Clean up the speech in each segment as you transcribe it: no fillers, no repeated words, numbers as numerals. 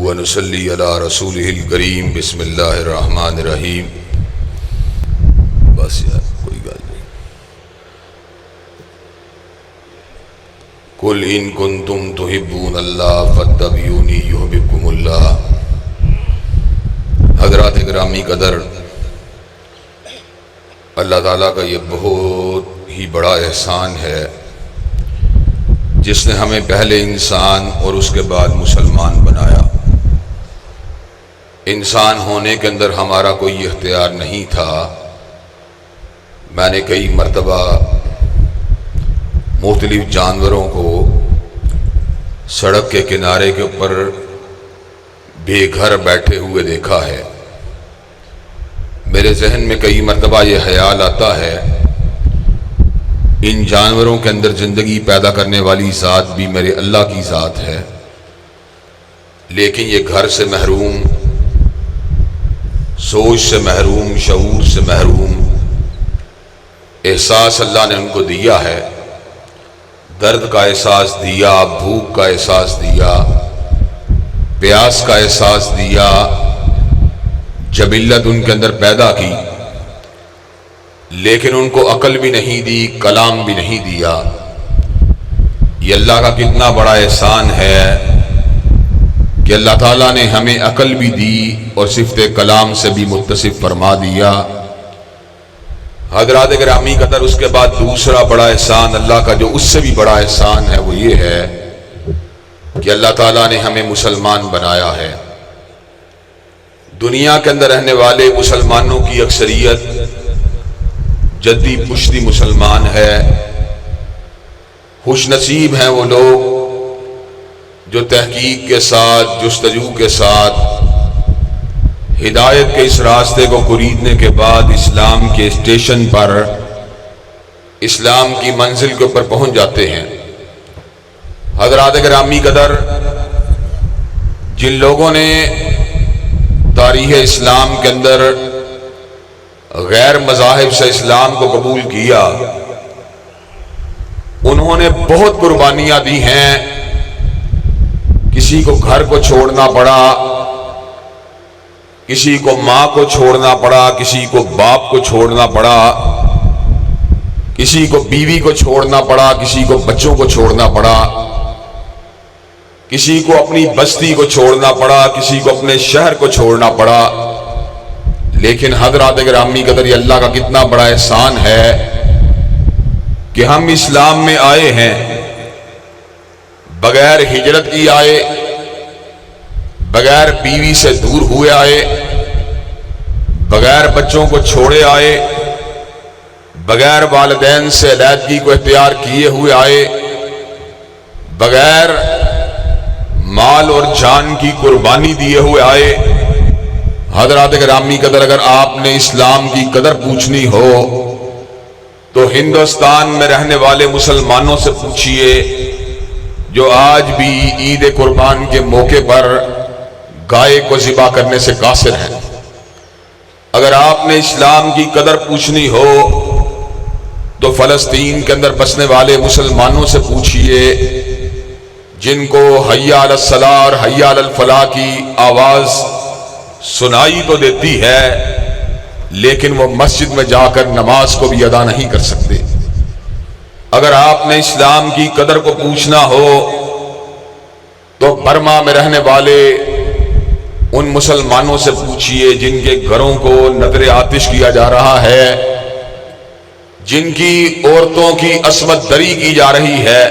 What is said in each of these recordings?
ونصلی علی رسولہ الکریم بسم اللہ الرحمن الرحیم۔ بس یار کوئی گل نہیں۔ قل ان کنتم تحبون اللہ فاتبعونی یحببکم اللہ۔ حضرات گرامی قدر، اللہ تعالیٰ کا یہ بہت ہی بڑا احسان ہے جس نے ہمیں پہلے انسان اور اس کے بعد مسلمان بنایا۔ انسان ہونے کے اندر ہمارا کوئی اختیار نہیں تھا۔ میں نے کئی مرتبہ مختلف جانوروں کو سڑک کے کنارے کے اوپر بے گھر بیٹھے ہوئے دیکھا ہے۔ میرے ذہن میں کئی مرتبہ یہ خیال آتا ہے ان جانوروں کے اندر زندگی پیدا کرنے والی ذات بھی میرے اللہ کی ذات ہے، لیکن یہ گھر سے محروم، سوچ سے محروم، شعور سے محروم۔ احساس اللہ نے ان کو دیا ہے، درد کا احساس دیا، بھوک کا احساس دیا، پیاس کا احساس دیا، جبلت ان کے اندر پیدا کی، لیکن ان کو عقل بھی نہیں دی، کلام بھی نہیں دیا۔ یہ اللہ کا کتنا بڑا احسان ہے کہ اللہ تعالیٰ نے ہمیں عقل بھی دی اور صفت کلام سے بھی متصف فرما دیا۔ حضرات گرامی قدر، اس کے بعد دوسرا بڑا احسان اللہ کا جو اس سے بھی بڑا احسان ہے وہ یہ ہے کہ اللہ تعالیٰ نے ہمیں مسلمان بنایا ہے۔ دنیا کے اندر رہنے والے مسلمانوں کی اکثریت جدی پشتی مسلمان ہے۔ خوش نصیب ہیں وہ لوگ جو تحقیق کے ساتھ، جستجو کے ساتھ، ہدایت کے اس راستے کو خریدنے کے بعد اسلام کے اسٹیشن پر، اسلام کی منزل کے اوپر پہنچ جاتے ہیں۔ حضرات گرامی قدر، جن لوگوں نے تاریخ اسلام کے اندر غیر مذاہب سے اسلام کو قبول کیا، انہوں نے بہت قربانیاں دی ہیں۔ کسی کو گھر کو چھوڑنا پڑا، کسی کو ماں کو چھوڑنا پڑا، کسی کو باپ کو چھوڑنا پڑا، کسی کو بیوی کو چھوڑنا پڑا، کسی کو بچوں کو چھوڑنا پڑا، کسی کو اپنی بستی کو چھوڑنا پڑا، کسی کو اپنے شہر کو چھوڑنا پڑا۔ لیکن حضرات گرامی قدر، یہ اللہ کا کتنا بڑا احسان ہے کہ ہم اسلام میں آئے ہیں، بغیر ہجرت کی آئے، بغیر بیوی سے دور ہوئے آئے، بغیر بچوں کو چھوڑے آئے، بغیر والدین سے علیحدگی کو اختیار کیے ہوئے آئے، بغیر مال اور جان کی قربانی دیے ہوئے آئے۔ حضرات گرامی قدر، اگر آپ نے اسلام کی قدر پوچھنی ہو تو ہندوستان میں رہنے والے مسلمانوں سے پوچھئے جو آج بھی عید قربان کے موقع پر گائے کو ذبح کرنے سے قاصر ہیں۔ اگر آپ نے اسلام کی قدر پوچھنی ہو تو فلسطین کے اندر بسنے والے مسلمانوں سے پوچھئے جن کو حی علی الصلاۃ اور حی علی الفلاح کی آواز سنائی تو دیتی ہے، لیکن وہ مسجد میں جا کر نماز کو بھی ادا نہیں کر سکتے۔ اگر آپ نے اسلام کی قدر کو پوچھنا ہو تو برما میں رہنے والے ان مسلمانوں سے پوچھئے جن کے گھروں کو نذر آتش کیا جا رہا ہے، جن کی عورتوں کی عصمت دری کی جا رہی ہے،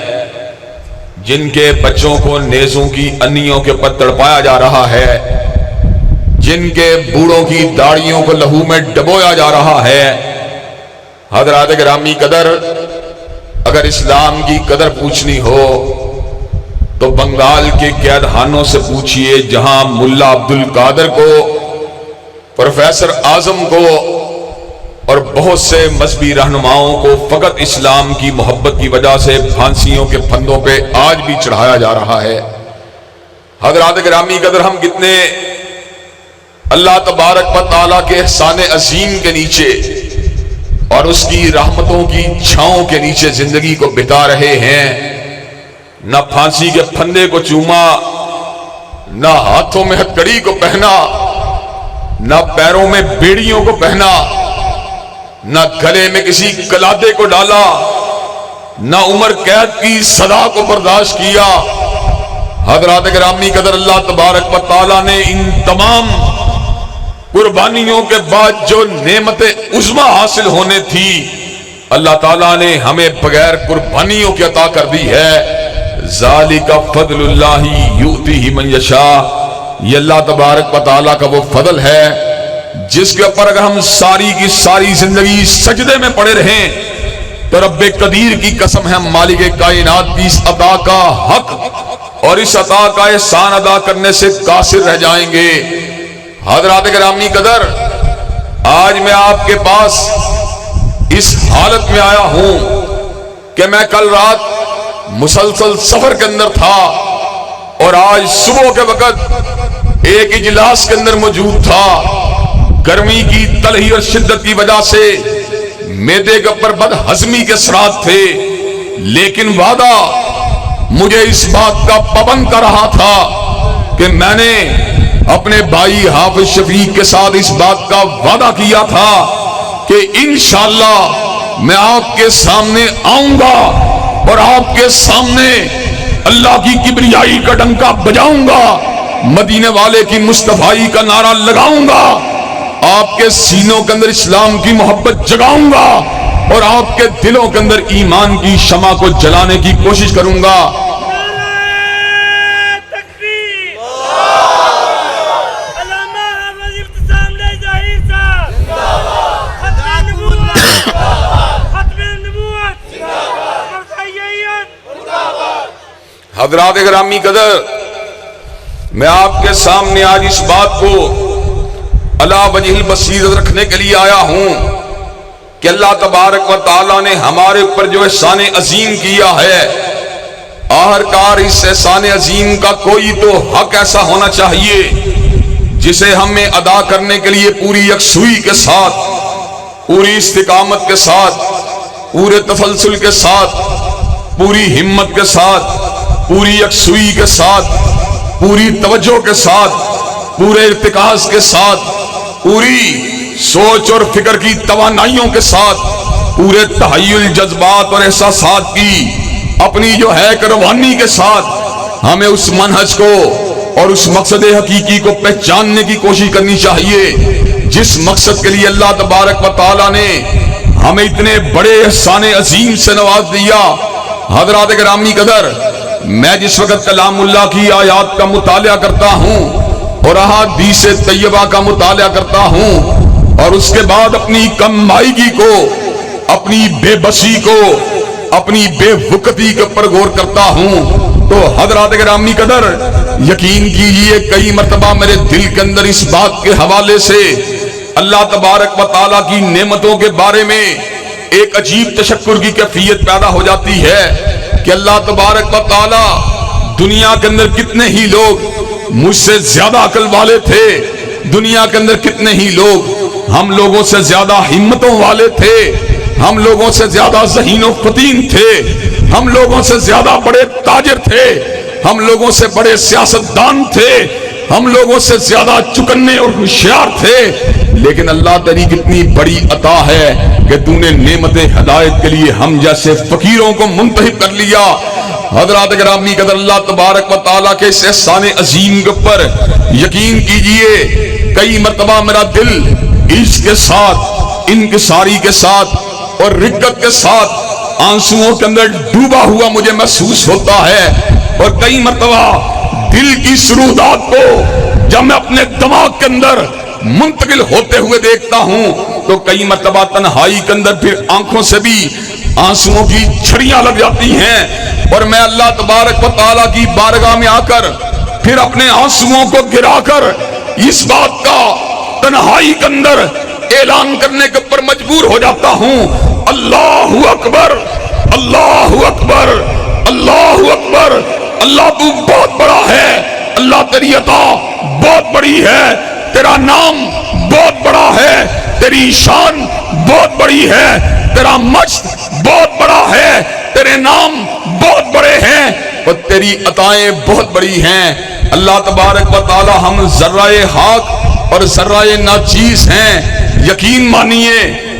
جن کے بچوں کو نیزوں کی انیوں کے اوپر تڑپایا جا رہا ہے، جن کے بوڑھوں کی داڑھیوں کو لہو میں ڈبویا جا رہا ہے۔ حضرات گرامی قدر، اگر اسلام کی قدر پوچھنی ہو تو بنگال کے قید خانوں سے پوچھئے جہاں ملا عبد القادر کو، پروفیسر اعظم کو اور بہت سے مذہبی رہنماؤں کو فقط اسلام کی محبت کی وجہ سے پھانسیوں کے پھندوں پہ آج بھی چڑھایا جا رہا ہے۔ حضرات گرامی قدر، ہم کتنے اللہ تبارک و تعالیٰ کے احسان عظیم کے نیچے اور اس کی رحمتوں کی چھاؤں کے نیچے زندگی کو بتا رہے ہیں۔ نہ پھانسی کے پھندے کو چوما، نہ ہاتھوں میں ہتھکڑی کو پہنا، نہ پیروں میں بیڑیوں کو پہنا، نہ گلے میں کسی کلادے کو ڈالا، نہ عمر قید کی سزا کو برداشت کیا۔ حضرات گرامی قدر، اللہ تبارک و تعالیٰ نے ان تمام قربانیوں کے بعد جو نعمت عظمیٰ حاصل ہونے تھی، اللہ تعالیٰ نے ہمیں بغیر قربانیوں کی عطا کر دی ہے۔ ذالک فضل اللہ یؤتیہ من یشاء، یہ اللہ تبارک و تعالیٰ کا وہ فضل ہے جس کے اوپر اگر ہم ساری کی ساری زندگی سجدے میں پڑے رہیں تو رب قدیر کی قسم ہے مالک کائنات کی اس عطا کا حق اور اس عطا کا احسان ادا کرنے سے قاصر رہ جائیں گے۔ حضرات گرامی قدر، آج میں آپ کے پاس اس حالت میں آیا ہوں کہ میں کل رات مسلسل سفر کے اندر تھا اور آج صبح کے وقت ایک اجلاس کے اندر موجود تھا۔ گرمی کی تلخی اور شدت کی وجہ سے معدے کے اوپر بد ہضمی کے اثرات تھے، لیکن وعدہ مجھے اس بات کا پابند کر رہا تھا کہ میں نے اپنے بھائی حافظ شفیق کے ساتھ اس بات کا وعدہ کیا تھا کہ انشاءاللہ میں آپ کے سامنے آؤں گا اور آپ کے سامنے اللہ کی کبریائی کا ڈنکا بجاؤں گا، مدینے والے کی مصطفائی کا نعرہ لگاؤں گا، آپ کے سینوں کے اندر اسلام کی محبت جگاؤں گا اور آپ کے دلوں کے اندر ایمان کی شمع کو جلانے کی کوشش کروں گا۔ حضرات گرامی قدر، میں آپ کے سامنے آج اس بات کو علی وجہ البصیرت رکھنے کے لیے آیا ہوں کہ اللہ تبارک و تعالیٰ نے ہمارے اوپر جو احسان عظیم کیا ہے، آخرکار اس احسان عظیم کا کوئی تو حق ایسا ہونا چاہیے جسے ہمیں ادا کرنے کے لیے پوری یکسوئی کے ساتھ، پوری استقامت کے ساتھ، پورے تسلسل کے ساتھ، پوری ہمت کے ساتھ، پوری یکسوئی کے ساتھ، پوری توجہ کے ساتھ، پورے ارتکاز کے ساتھ، پوری سوچ اور فکر کی توانائیوں کے ساتھ، پورے تحیل جذبات اور احساسات کی اپنی جو ہے روانی کے ساتھ ہمیں اس منہج کو اور اس مقصد حقیقی کو پہچاننے کی کوشش کرنی چاہیے جس مقصد کے لیے اللہ تبارک و تعالیٰ نے ہمیں اتنے بڑے احسان عظیم سے نواز دیا۔ حضرات گرامی قدر، میں جس وقت کلام اللہ کی آیات کا مطالعہ کرتا ہوں اور احادیث طیبہ کا مطالعہ کرتا ہوں اور اس کے بعد اپنی کم مائیگی کو، اپنی بے بسی کو، اپنی بے وقتی کے اوپر غور کرتا ہوں تو حضرات گرامی قدر یقین کیجئے کئی مرتبہ میرے دل کے اندر اس بات کے حوالے سے اللہ تبارک و تعالیٰ کی نعمتوں کے بارے میں ایک عجیب تشکر کی کیفیت پیدا ہو جاتی ہے کہ اللہ تبارک و تعالیٰ دنیا کے اندر کتنے ہی لوگ مجھ سے زیادہ عقل والے تھے، دنیا کے اندر کتنے ہی لوگ ہم لوگوں سے زیادہ ہمتوں والے تھے، ہم لوگوں سے زیادہ ذہین و فطین تھے، ہم لوگوں سے زیادہ بڑے تاجر تھے، ہم لوگوں سے بڑے سیاستدان تھے، ہم لوگوں سے زیادہ چکنے اور ہوشیار تھے، لیکن اللہ تیری کتنی بڑی عطا ہے کہ تو نے نعمت ہدایت کے لیے ہم جیسے فقیروں کو منتخب کر لیا۔ حضرات گرامی قدر، اللہ تبارک و تعالیٰ کے اس احسان عظیم کے اوپر یقین کیجئے کئی مرتبہ میرا دل عشق کے ساتھ، انکساری کے ساتھ اور رقت کے ساتھ آنسوؤں کے اندر ڈوبا ہوا مجھے محسوس ہوتا ہے، اور کئی مرتبہ دل کی سرودات کو جب میں اپنے دماغ کے اندر منتقل ہوتے ہوئے دیکھتا ہوں تو کئی مرتبہ تنہائی کے اندر پھر آنکھوں سے بھی آنسوؤں کی جھڑیاں لگ جاتی ہیں اور میں اللہ تبارک و تعالیٰ کی بارگاہ میں آ کر پھر اپنے آنسوؤں کو گرا کر اس بات کا تنہائی کے اندر اعلان کرنے کے اوپر مجبور ہو جاتا ہوں، اللہ اکبر، اللہ اکبر، اللہ اکبر، اللہ تو بہت بڑا ہے، اللہ تیری عطا بہت بڑی ہے، تیرا نام بہت بڑا ہے، تیری شان بہت بڑی ہے، تیرا مجد بہت بڑا ہے، تیرے نام بہت بڑے ہیں اور تیری عطائیں بہت بڑی ہیں۔ اللہ تبارک و تعالی ہم ذرہ حق اور ذرہ ناچیز ہیں، یقین مانیے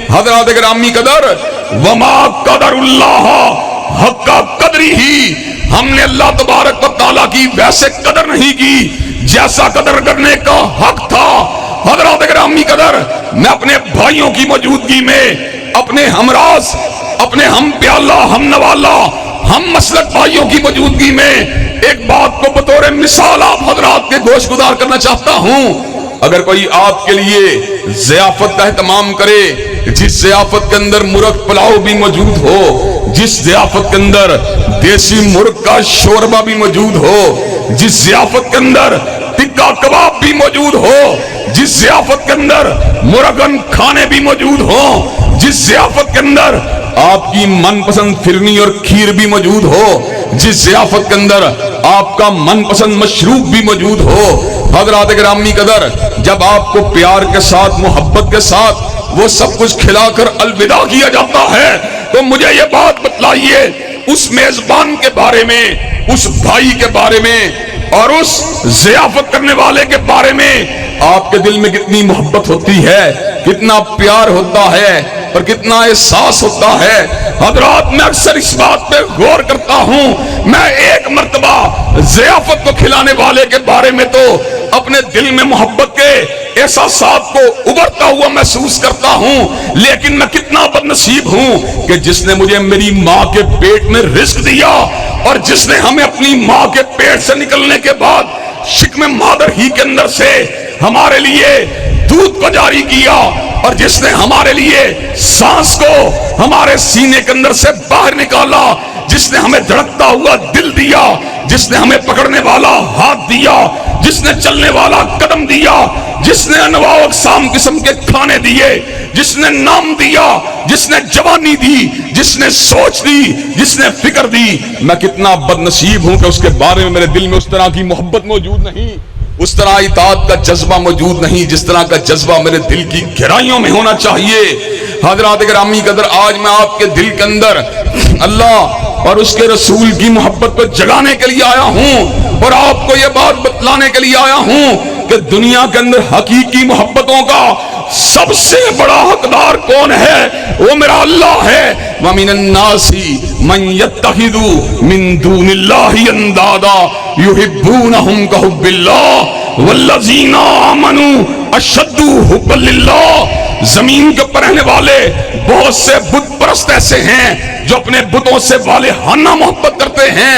حضرات گرامی قدر، وما قدر اللہ حق قدری ہی، ہم نے اللہ تبارک و تعالیٰ کی ویسے قدر نہیں کی جیسا قدر کرنے کا حق تھا۔ حضرات گرامی قدر، میں اپنے بھائیوں کی موجودگی میں، اپنے ہمراز، اپنے ہم پیالہ، ہم نوالا، ہم مسلک بھائیوں کی موجودگی میں ایک بات کو بطور مثال آپ حضرات کے گوش گزار کرنا چاہتا ہوں۔ اگر کوئی آپ کے لیے ضیافت کا اہتمام کرے، جس ضیافت کے اندر مرغ پلاؤ بھی موجود ہو، جس ضیافت کے اندر دیسی مرغ کا شوربہ بھی موجود ہو، جس ضیافت کے اندر ٹکا کباب بھی موجود ہو، جس ضیافت کے اندر مرغن کھانے بھی موجود ہوں، جس ضیافت کے اندر آپ کی من پسند فرنی اور کھیر بھی موجود ہو، جس ضیافت کے اندر آپ کا من پسند مشروب بھی موجود ہو، حضرات گرامی قدر، جب آپ کو پیار کے ساتھ، محبت کے ساتھ وہ سب کچھ کھلا کر الوداع کیا جاتا ہے، تو مجھے یہ بات بتلائیے اس میزبان کے بارے میں، اس بھائی کے بارے میں اور اس ضیافت کرنے والے کے بارے میں آپ کے دل میں کتنی محبت ہوتی ہے، کتنا پیار ہوتا ہے اور کتنا احساس ہوتا ہے۔ حضرات میں اکثر اس بات پہ غور کرتا ہوں، میں ایک مرتبہ ضیافت کو کھلانے والے کے بارے میں تو اپنے دل میں محبت کے احساسات کو ابھرتا ہوا محسوس کرتا ہوں، لیکن میں کتنا بدنصیب ہوں کہ جس نے مجھے میری ماں کے پیٹ میں رزق دیا اور جس نے ہمیں اپنی ماں کے پیٹ سے نکلنے کے بعد شکم مادر ہی کے اندر سے ہمارے لیے دودھ کو جاری کیا اور جس نے ہمارے لیے سانس کو ہمارے سینے کے اندر سے باہر نکالا، جس نے ہمیں دھڑکتا ہوا دل دیا، جس نے ہمیں پکڑنے والا ہاتھ دیا، جس نے چلنے والا قدم دیا، جس نے انواع اقسام قسم کے کھانے دیے، جس نے نام دیا، جس نے جوانی دی، جس نے سوچ دی، جس نے فکر دی، میں کتنا بدنصیب ہوں کہ اس کے بارے میں میرے دل میں اس طرح کی محبت موجود نہیں، اس طرح اطاعت کا جذبہ موجود نہیں جس طرح کا جذبہ میرے دل کی گہرائیوں میں ہونا چاہیے۔ حضرات گرامی قدر، آج میں آپ کے دل کے اندر اللہ اور اس کے رسول کی محبت کو جگانے کے لیے آیا ہوں اور آپ کو یہ بات بتلانے کے لیے آیا ہوں کہ دنیا کے اندر حقیقی محبتوں کا سب سے بڑا حقدار کون ہے؟ وہ میرا اللہ ہے۔ وَمِنَ النَّاسِ مَن يَتَّخِذُ مِن دُونِ اللَّهِ أَندَادًا يُحِبُّونَهُمْ كَحُبِّ اللَّهِ وَالَّذِينَ آمَنُوا أَشَدُّ حُبًّا لِلَّهِ۔ زمین کے اوپر رہنے والے بہت سے بت پرست ایسے ہیں جو اپنے بتوں سے والہانہ محبت کرتے ہیں،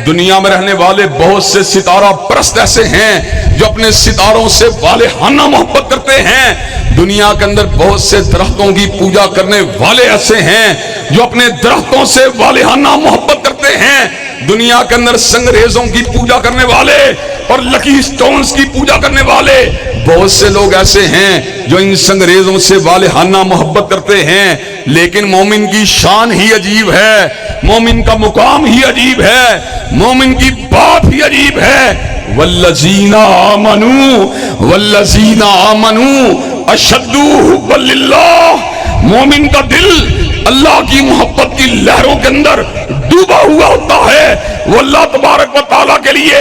دنیا میں رہنے والے بہت سے ستارہ پرست ایسے ہیں جو اپنے ستاروں سے والہانہ محبت کرتے ہیں، دنیا کے اندر بہت سے درختوں کی پوجا کرنے والے ایسے ہیں جو اپنے درختوں سے والہانہ محبت کرتے ہیں، دنیا کے اندر سنگریزوں کی پوجا کرنے والے اور لکی سٹونز کی پوجا کرنے والے بہت سے لوگ ایسے ہیں جو ان سنگریزوں سے والہانہ محبت کرتے ہیں، لیکن مومن کی شان ہی عجیب ہے، مومن کا مقام ہی عجیب ہے، مومن کی بات ہی عجیب ہے۔ والذین آمنوا اشد حبا للہ، مومن کا دل اللہ کی محبت کی لہروں کے اندر ڈوبا ہوا ہوتا ہے، وہ اللہ تبارک و تعالیٰ کے لیے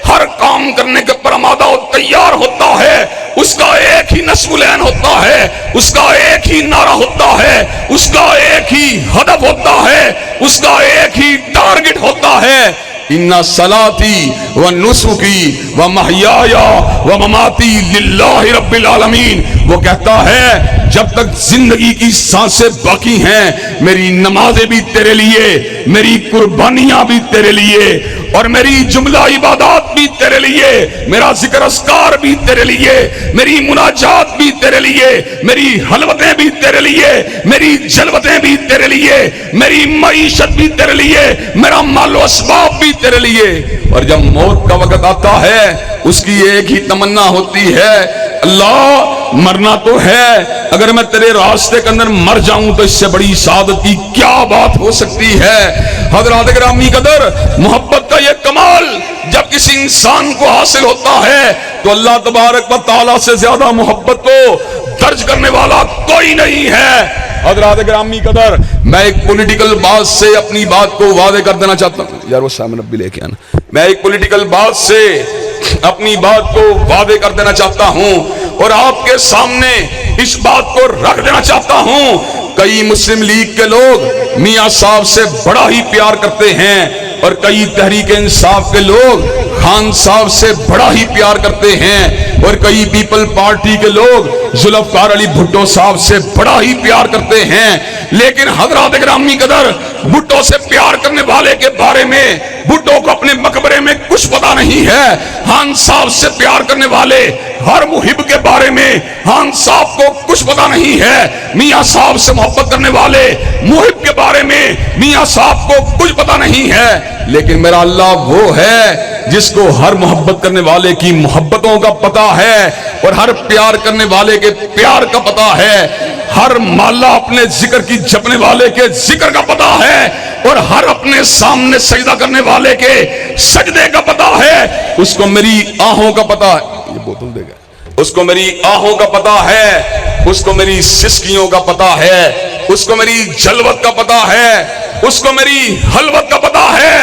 ہر کام کرنے کے پر آمادہ و تیار ہوتا ہے، اس کا ایک ہی نصب العین ہوتا ہے، اس کا ایک ہی نعرہ ہوتا ہے، اس کا ایک ہی ہدف ہوتا ہے، اس کا ایک ہی ٹارگٹ ہوتا ہے۔ ان صلاتی و نسکی و محیایا و مماتی للہ رب العالمین، وہ کہتا ہے جب تک زندگی کی سانسیں باقی ہیں میری نمازیں بھی تیرے لیے، میری قربانیاں بھی تیرے لیے اور میری جملہ عبادات بھی تیرے لیے، میرا ذکر اذکار بھی تیرے لیے، میری مناجات بھی تیرے لیے، میری حلوتیں بھی تیرے لیے، میری جلوتیں بھی تیرے لیے، میری معیشت بھی تیرے لیے، میرا مال و اسباب بھی تیرے لیے۔ اور جب موت کا وقت آتا ہے اس کی ایک ہی تمنا ہوتی ہے، اللہ مرنا تو ہے، اگر میں تیرے راستے کے اندر مر جاؤں تو اس سے بڑی سعادت کی کیا بات ہو سکتی ہے۔ حضرات گرامی قدر، محبت کا یہ کمال جب کسی انسان کو حاصل ہوتا ہے تو اللہ تبارک و تعالیٰ سے زیادہ محبت کو درج کرنے والا کوئی نہیں ہے۔ حضرات گرامی قدر، میں ایک پولیٹیکل بات سے اپنی بات کو واضح کر دینا چاہتا ہوں، یار وہ سامنے بھی لے کے آنا، میں ایک پولیٹیکل بات سے اپنی بات کو واضح کر دینا چاہتا ہوں اور آپ کے سامنے اس بات کو رکھ دینا چاہتا ہوں. کئی مسلم لیگ کے لوگ میاں صاحب سے بڑا ہی پیار کرتے ہیں اور کئی تحریک انصاف کے لوگ خان صاحب سے بڑا ہی پیار کرتے ہیں اور کئی پیپل پارٹی کے لوگ ذوالفقار علی بھٹو صاحب سے بڑا ہی پیار کرتے ہیں. لیکن حضرات گرامی قدر بھٹو سے پیار کرنے والے کے بارے میں بھٹو کو اپنے مقبرے میں کچھ پتا نہیں ہے. خان صاحب سے پیار کرنے والے ہر محب کے بارے میں خان صاحب کو کچھ پتا نہیں ہے. میاں صاحب سے محبت کرنے والے محب کے بارے میں میاں صاحب کو کچھ پتا نہیں ہے. لیکن میرا اللہ وہ ہے جس کو ہر محبت کرنے والے کی محبتوں کا پتا ہے اور ہر پیار کرنے والے کے پیار کا پتا ہے. ہر مالا اپنے ذکر کی جپنے والے کے ذکر کا پتا ہے اور ہر اپنے سامنے سجدہ کرنے والے کے سجدے کا پتا ہے. اس کو میری آہوں کا پتا ہے. یہ بوتل دے گا. اس کو میری آہوں کا پتا ہے, اس کو میری سسکیوں کا پتا ہے, اس کو میری جلوت کا پتا ہے, اس کو میری حلوت کا پتا ہے.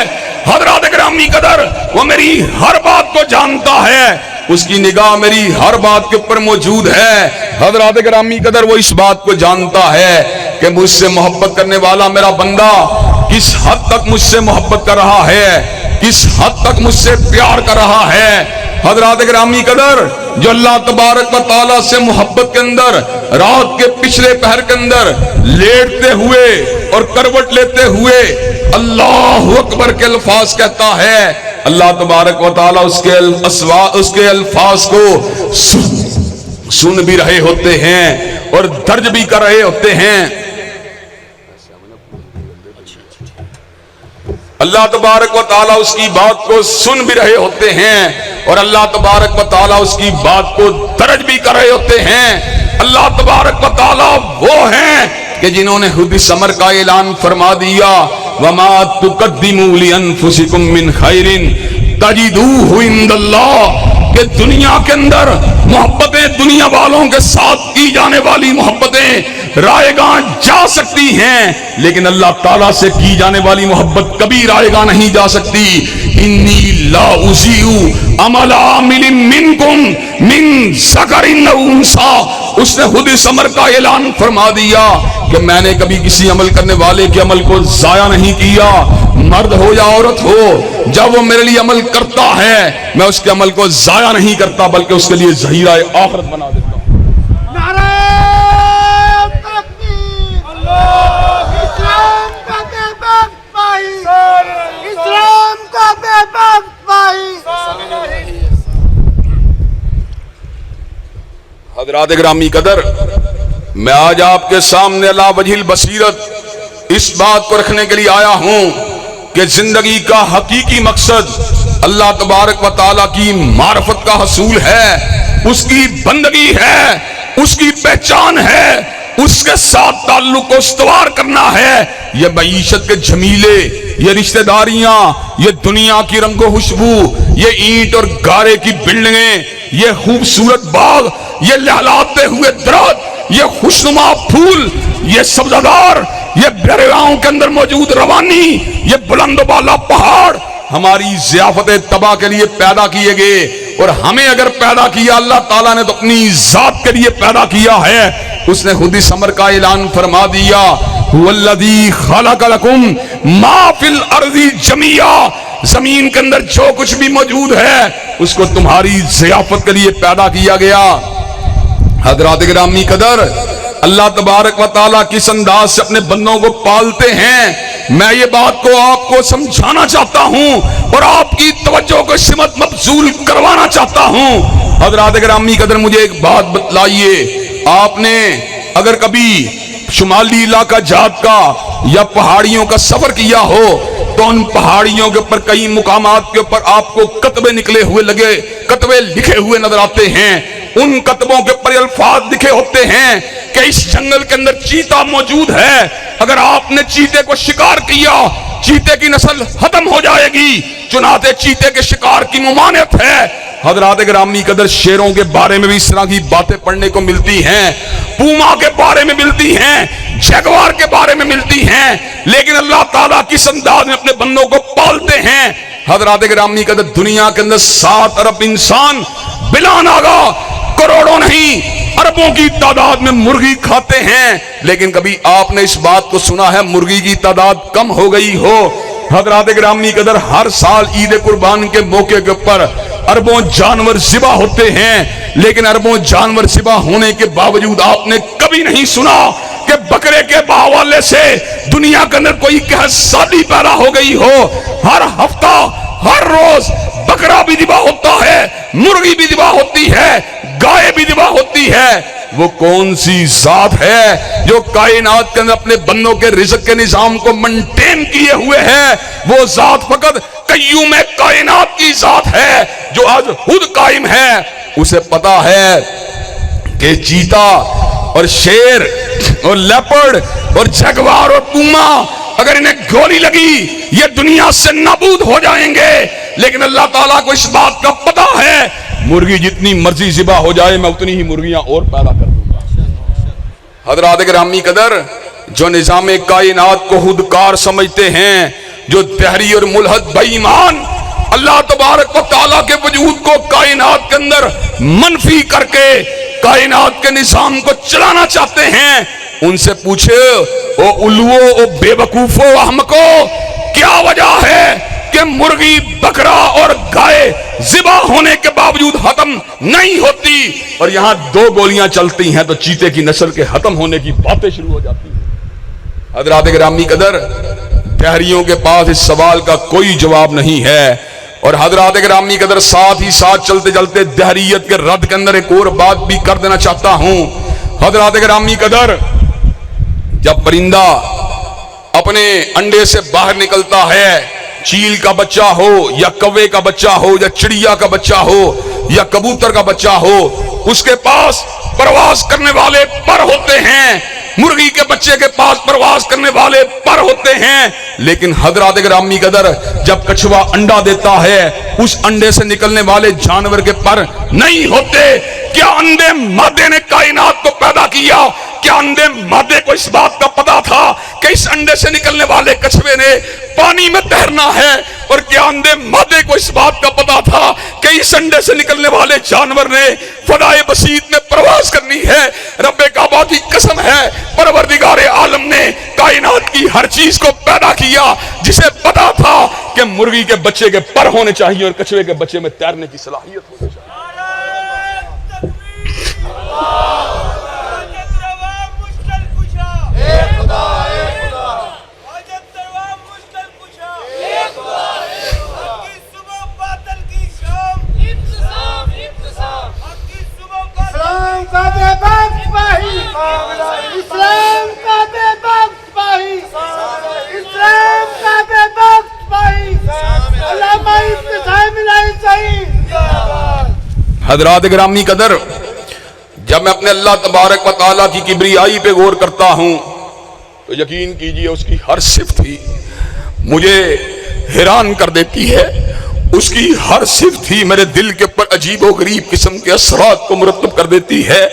حضرات گرامی قدر وہ میری ہر بات کو جانتا ہے, اس کی نگاہ میری ہر بات کے اوپر موجود ہے. حضرات گرامی قدر وہ اس بات کو جانتا ہے کہ مجھ سے محبت کرنے والا میرا بندہ کس حد تک مجھ سے محبت کر رہا ہے, کس حد تک مجھ سے پیار کر رہا ہے. حضرات گرامی قدر جو اللہ تبارک و تعالیٰ سے محبت کے اندر رات کے پچھلے پہر کے اندر لیٹتے ہوئے اور کروٹ لیتے ہوئے اللہ اکبر کے الفاظ کہتا ہے, اللہ تبارک و تعالیٰ اس کے الفاظ کو سن بھی رہے ہوتے ہیں اور درج بھی کر رہے ہوتے ہیں. اللہ تبارک و تعالیٰ اس کی بات کو سن بھی رہے ہوتے ہیں اور اللہ تبارک و تعالیٰ اس کی بات کو درج بھی کر رہے ہوتے ہیں. اللہ تبارک و تعالیٰ وہ ہیں کہ جنہوں نے خود اس امر کا اعلان فرما دیا, وَمَا تُقَدِّمُوا لِأَنفُسِكُم مِّن خَيْرٍ تَجِدُوهُ عِندَ اللَّهِ, کہ دنیا کے اندر محبتیں دنیا والوں کے ساتھ کی جانے والی محبتیں رائے گاں جا سکتی ہیں, لیکن اللہ تعالیٰ سے کی جانے والی محبت کبھی رائے گاں نہیں جا سکتی. انی لا اضیع عمل عامل منکم من ذکر او انثی, اس نے خود اس امر کا اعلان فرما دیا کہ میں نے کبھی کسی عمل کرنے والے کے عمل کو ضائع نہیں کیا, مرد ہو یا عورت ہو. جب وہ میرے لیے عمل کرتا ہے میں اس کے عمل کو ضائع نہیں کرتا بلکہ اس کے لیے ذخیرہ آخرت بنا دیتا ہوں. حضرات گرامی قدر میں آج آپ کے سامنے علی وجہ البصیرت اس بات کو رکھنے کے لیے آیا ہوں کہ زندگی کا حقیقی مقصد اللہ تبارک و تعالیٰ کی معرفت کا حصول ہے, اس کی بندگی ہے, اس کی پہچان ہے, اس کے ساتھ تعلق کو استوار کرنا ہے. یہ معیشت کے جمیلے, یہ رشتہ داریاں, یہ دنیا کی رنگ و خوشبو, یہ اینٹ اور گارے کی بلڈنگیں, یہ خوبصورت باغ, یہ لہلاتے ہوئے درخت, یہ خوشنما پھول, یہ سبزادار, یہ دریاؤں کے اندر موجود روانی, یہ بلند و بالا پہاڑ ہماری ضیافت تباہ کے لیے پیدا کیے گئے. اور ہمیں اگر پیدا کیا اللہ تعالیٰ نے تو اپنی ذات کے لیے پیدا کیا ہے. اس نے خود اس امر کا اعلان فرما دیا, هو الذی خلق لکم ما فی الارض جمیعا, زمین کے اندر جو کچھ بھی موجود ہے اس کو تمہاری ضیافت کے لیے پیدا کیا گیا. حضرات گرامی قدر اللہ تبارک و تعالیٰ کس انداز سے اپنے بندوں کو پالتے ہیں, میں یہ بات کو آپ کو سمجھانا چاہتا ہوں اور آپ کی توجہ کو سمت مبذول کروانا چاہتا ہوں. حضرات گرامی قدر مجھے ایک بات بتلائیے, آپ نے اگر کبھی شمالی علاقہ جات کا یا پہاڑیوں کا سفر کیا ہو تو ان پہاڑیوں کے اوپر کئی مقامات کے اوپر آپ کو کتبے نکلے ہوئے کتبے لکھے ہوئے نظر آتے ہیں. ان کتبوں کے اوپر الفاظ لکھے ہوتے ہیں کہ اس جنگل کے اندر چیتا موجود ہے, اگر آپ نے چیتے کو شکار کیا چیتے کی نسل ختم ہو جائے گی, چنانچہ چیتے کے شکار کی ممانعت ہے. حضرات گرامی قدر شیروں کے بارے میں بھی اس طرح کی باتیں پڑھنے کو ملتی ہیں، پوما کے بارے میں ملتی ہیں، جگوار کے بارے میں ملتی ہیں، لیکن اللہ تعالیٰ کس انداز میں اپنے بندوں کو پالتے ہیں۔ حضرات گرامی قدر دنیا کے اندر 7 ارب انسان بلا ناگا، کروڑوں نہیں اربوں کی تعداد میں مرغی کھاتے ہیں، لیکن کبھی آپ نے اس بات کو سنا ہے مرغی کی تعداد کم ہو گئی ہو؟ حضرات گرامی قدر ہر سال عید قربان کے موقع کے اوپر اربوں جانور ذبح ہوتے ہیں، لیکن اربوں جانور ذبح ہونے کے باوجود آپ نے کبھی نہیں سنا کہ بکرے کے حوالے سے دنیا کے اندر کوئی قحط سالی پیدا ہو گئی ہو۔ ہر ہفتہ ہر روز بکرا بھی ذبح ہوتا ہے، مرغی بھی ذبح ہوتی ہے، گائے بھی ذبح ہوتی ہے۔ وہ کون سی ذات ہے جو کائنات کے اندر اپنے بندوں کے رزق کے نظام کو منٹین کیے ہوئے ہے؟ وہ ذات فقط قیوم کائنات کی ذات ہے جو آج خود قائم ہے۔ اسے پتا ہے کہ چیتا اور شیر اور لیپرڈ اور جگوار اور پوما اگر انہیں گولی لگی یہ دنیا سے نابود ہو جائیں گے، لیکن اللہ تعالیٰ کو اس بات کا پتا ہے مرغی جتنی مرضی ذبح ہو جائے میں اتنی ہی مرغیاں اور پیدا کر دوں گا۔ حضرات گرامی قدر جو نظام کائنات کو خودکار سمجھتے ہیں، جو دہری اور ملحد بے ایمان اللہ تبارک و تعالیٰ کے وجود کو کائنات کے اندر منفی کر کے کائنات کے نظام کو چلانا چاہتے ہیں، ان سے پوچھے او الوو او بے وقوفو احمقو، کیا وجہ ہے کہ مرغی بکرا اور گائے ذبح ہونے کے باوجود ختم نہیں ہوتی، اور یہاں 2 گولیاں چلتی ہیں تو چیتے کی نسل کے ختم ہونے کی باتیں شروع ہو جاتی ہیں۔ حضرات گرامی قدر دہریوں کے پاس اس سوال کا کوئی جواب نہیں ہے، اور حضرات گرامی قدر ساتھ ہی ساتھ چلتے چلتے دہریت کے رد کے اندر ایک اور بات بھی کر دینا چاہتا ہوں۔ حضرات گرامی قدر جب پرندہ اپنے انڈے سے باہر نکلتا ہے، چیل کا بچہ ہو یا کوے کا بچہ ہو یا چڑیا کا بچہ ہو یا کبوتر کا بچہ ہو، اس کے پاس پرواز کرنے والے پر ہوتے ہیں، مرغی کے بچے کے پاس پرواز کرنے والے پر ہوتے ہیں، لیکن حضرات گرامی قدر جب کچھوا انڈا دیتا ہے اس انڈے سے نکلنے والے جانور کے پر نہیں ہوتے۔ کیا انڈے مادے نے کائنات کو پیدا کیا؟ کیا انڈے مادے کو اس بات کا پتا تھا کہ اس انڈے سے نکلنے والے کچھوے نے پانی میں تیرنا ہے؟ اور کیا انڈے مادے کو اس بات کا پتا تھا کہ اس انڈے سے نکلنے والے جانور نے فضائے بسیط میں پرواز کرنی ہے؟ رب کعبہ کی قسم ہے پروردگار عالم نے کائنات کی ہر چیز کو پیدا کیا جسے پتا تھا کہ مرغی کے بچے کے پر ہونے چاہیے اور کچھوے کے بچے میں تیرنے کی صلاحیت ہونی چاہیے۔ حضرات گرامی قدر جب میں اپنے اللہ تبارک و تعالیٰ کی کبریائی پہ غور کرتا ہوں تو یقین کیجئے اس کی ہر صفت ہی مجھے حیران کر دیتی ہے، اس کی ہر صفت ہی میرے دل کے پر عجیب و غریب قسم کے اثرات کو مرتب کر دیتی ہے۔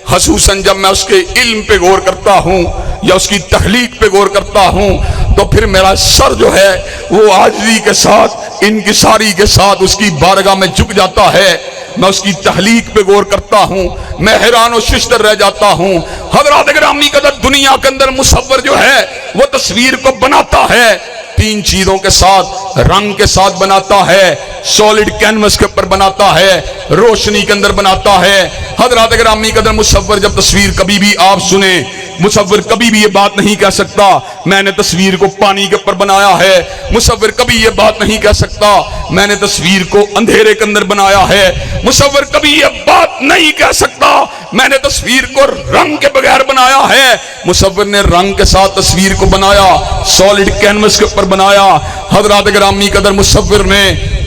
خصوصاً جب میں اس کے علم پہ غور کرتا ہوں یا اس کی تخلیق پہ غور کرتا ہوں تو پھر میرا سر جو ہے وہ عاجزی کے ساتھ انکساری کے ساتھ اس کی بارگاہ میں جھک جاتا ہے۔ میں اس کی تخلیق پہ غور کرتا ہوں، میں حیران و ششدر رہ جاتا ہوں۔ حضرات گرامی قدر دنیا کے اندر مصور جو ہے وہ تصویر کو بناتا ہے 3 چیزوں کے ساتھ، رنگ کے ساتھ بناتا ہے، سالڈ کینوس کے اوپر بناتا ہے، روشنی کے اندر بناتا ہے۔ حضرات گرامی قدر مصور جب تصویر کبھی بھی آپ سنیں، مصور کبھی بھی یہ بات نہیں کہہ سکتا میں نے تصویر کو پانی کے اوپر بنایا ہے، مصور کبھی یہ بات نہیں کہہ سکتا میں نے تصویر کو اندھیرے کے اندر بنایا ہے، مصور کبھی یہ بات نہیں کہہ سکتا میں نے تصویر کو رنگ کے بغیر بنایا ہے۔ مصور نے رنگ کے ساتھ تصویر کو بنایا، سالڈ کینوس کے اوپر بنایا۔ حضرات گرامی قدر مصور نے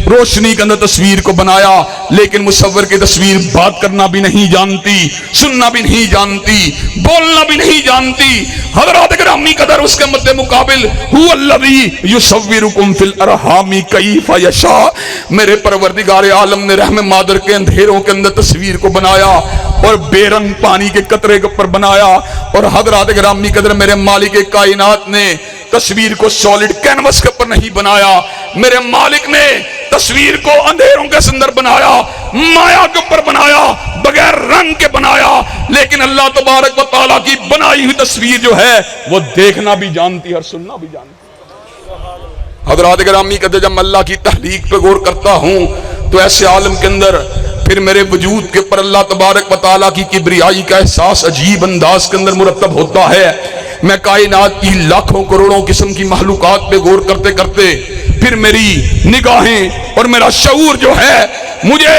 روشنی کے اندر تصویر کو بنایا، لیکن مصور کی تصویر بات کرنا بھی نہیں جانتی، سننا بھی نہیں جانتی، بولنا بھی نہیں جانتی۔ حضرات گرامی قدر اس کے مد مقابل هو الذی یصورکم فی الارحام کیف یشاء، میرے پروردگار عالم نے رحم مادر کے اندھیروں کے اندر تصویر کو بنایا اور بے رنگ پانی کے قطرے کے اوپر بنایا، اور حضرات گرامی قدر میرے مالک کائنات نے تصویر کو سالڈ کینوس کے اوپر نہیں بنایا، میرے مالک نے تصویر کو اندھیروں کے اندر بنایا، مایا کے اوپر بنایا، بغیر رنگ کے بنایا، لیکن اللہ تبارک و تعالیٰ کی بنائی ہوئی تصویر جو ہے وہ دیکھنا بھی جانتی ہے اور سننا بھی جانتی ہے۔ حضرات گرامی قدر جب میں اللہ کی تخلیق پہ غور کرتا ہوں تو ایسے عالم کے اندر پھر میرے وجود کے اوپر اللہ تبارک و تعالیٰ کی کبریائی کا احساس عجیب انداز کے اندر مرتب ہوتا ہے۔ میں کائنات کی لاکھوں کروڑوں قسم کی مخلوقات پہ غور کرتے کرتے پھر میری نگاہیں اور میرا شعور جو ہے مجھے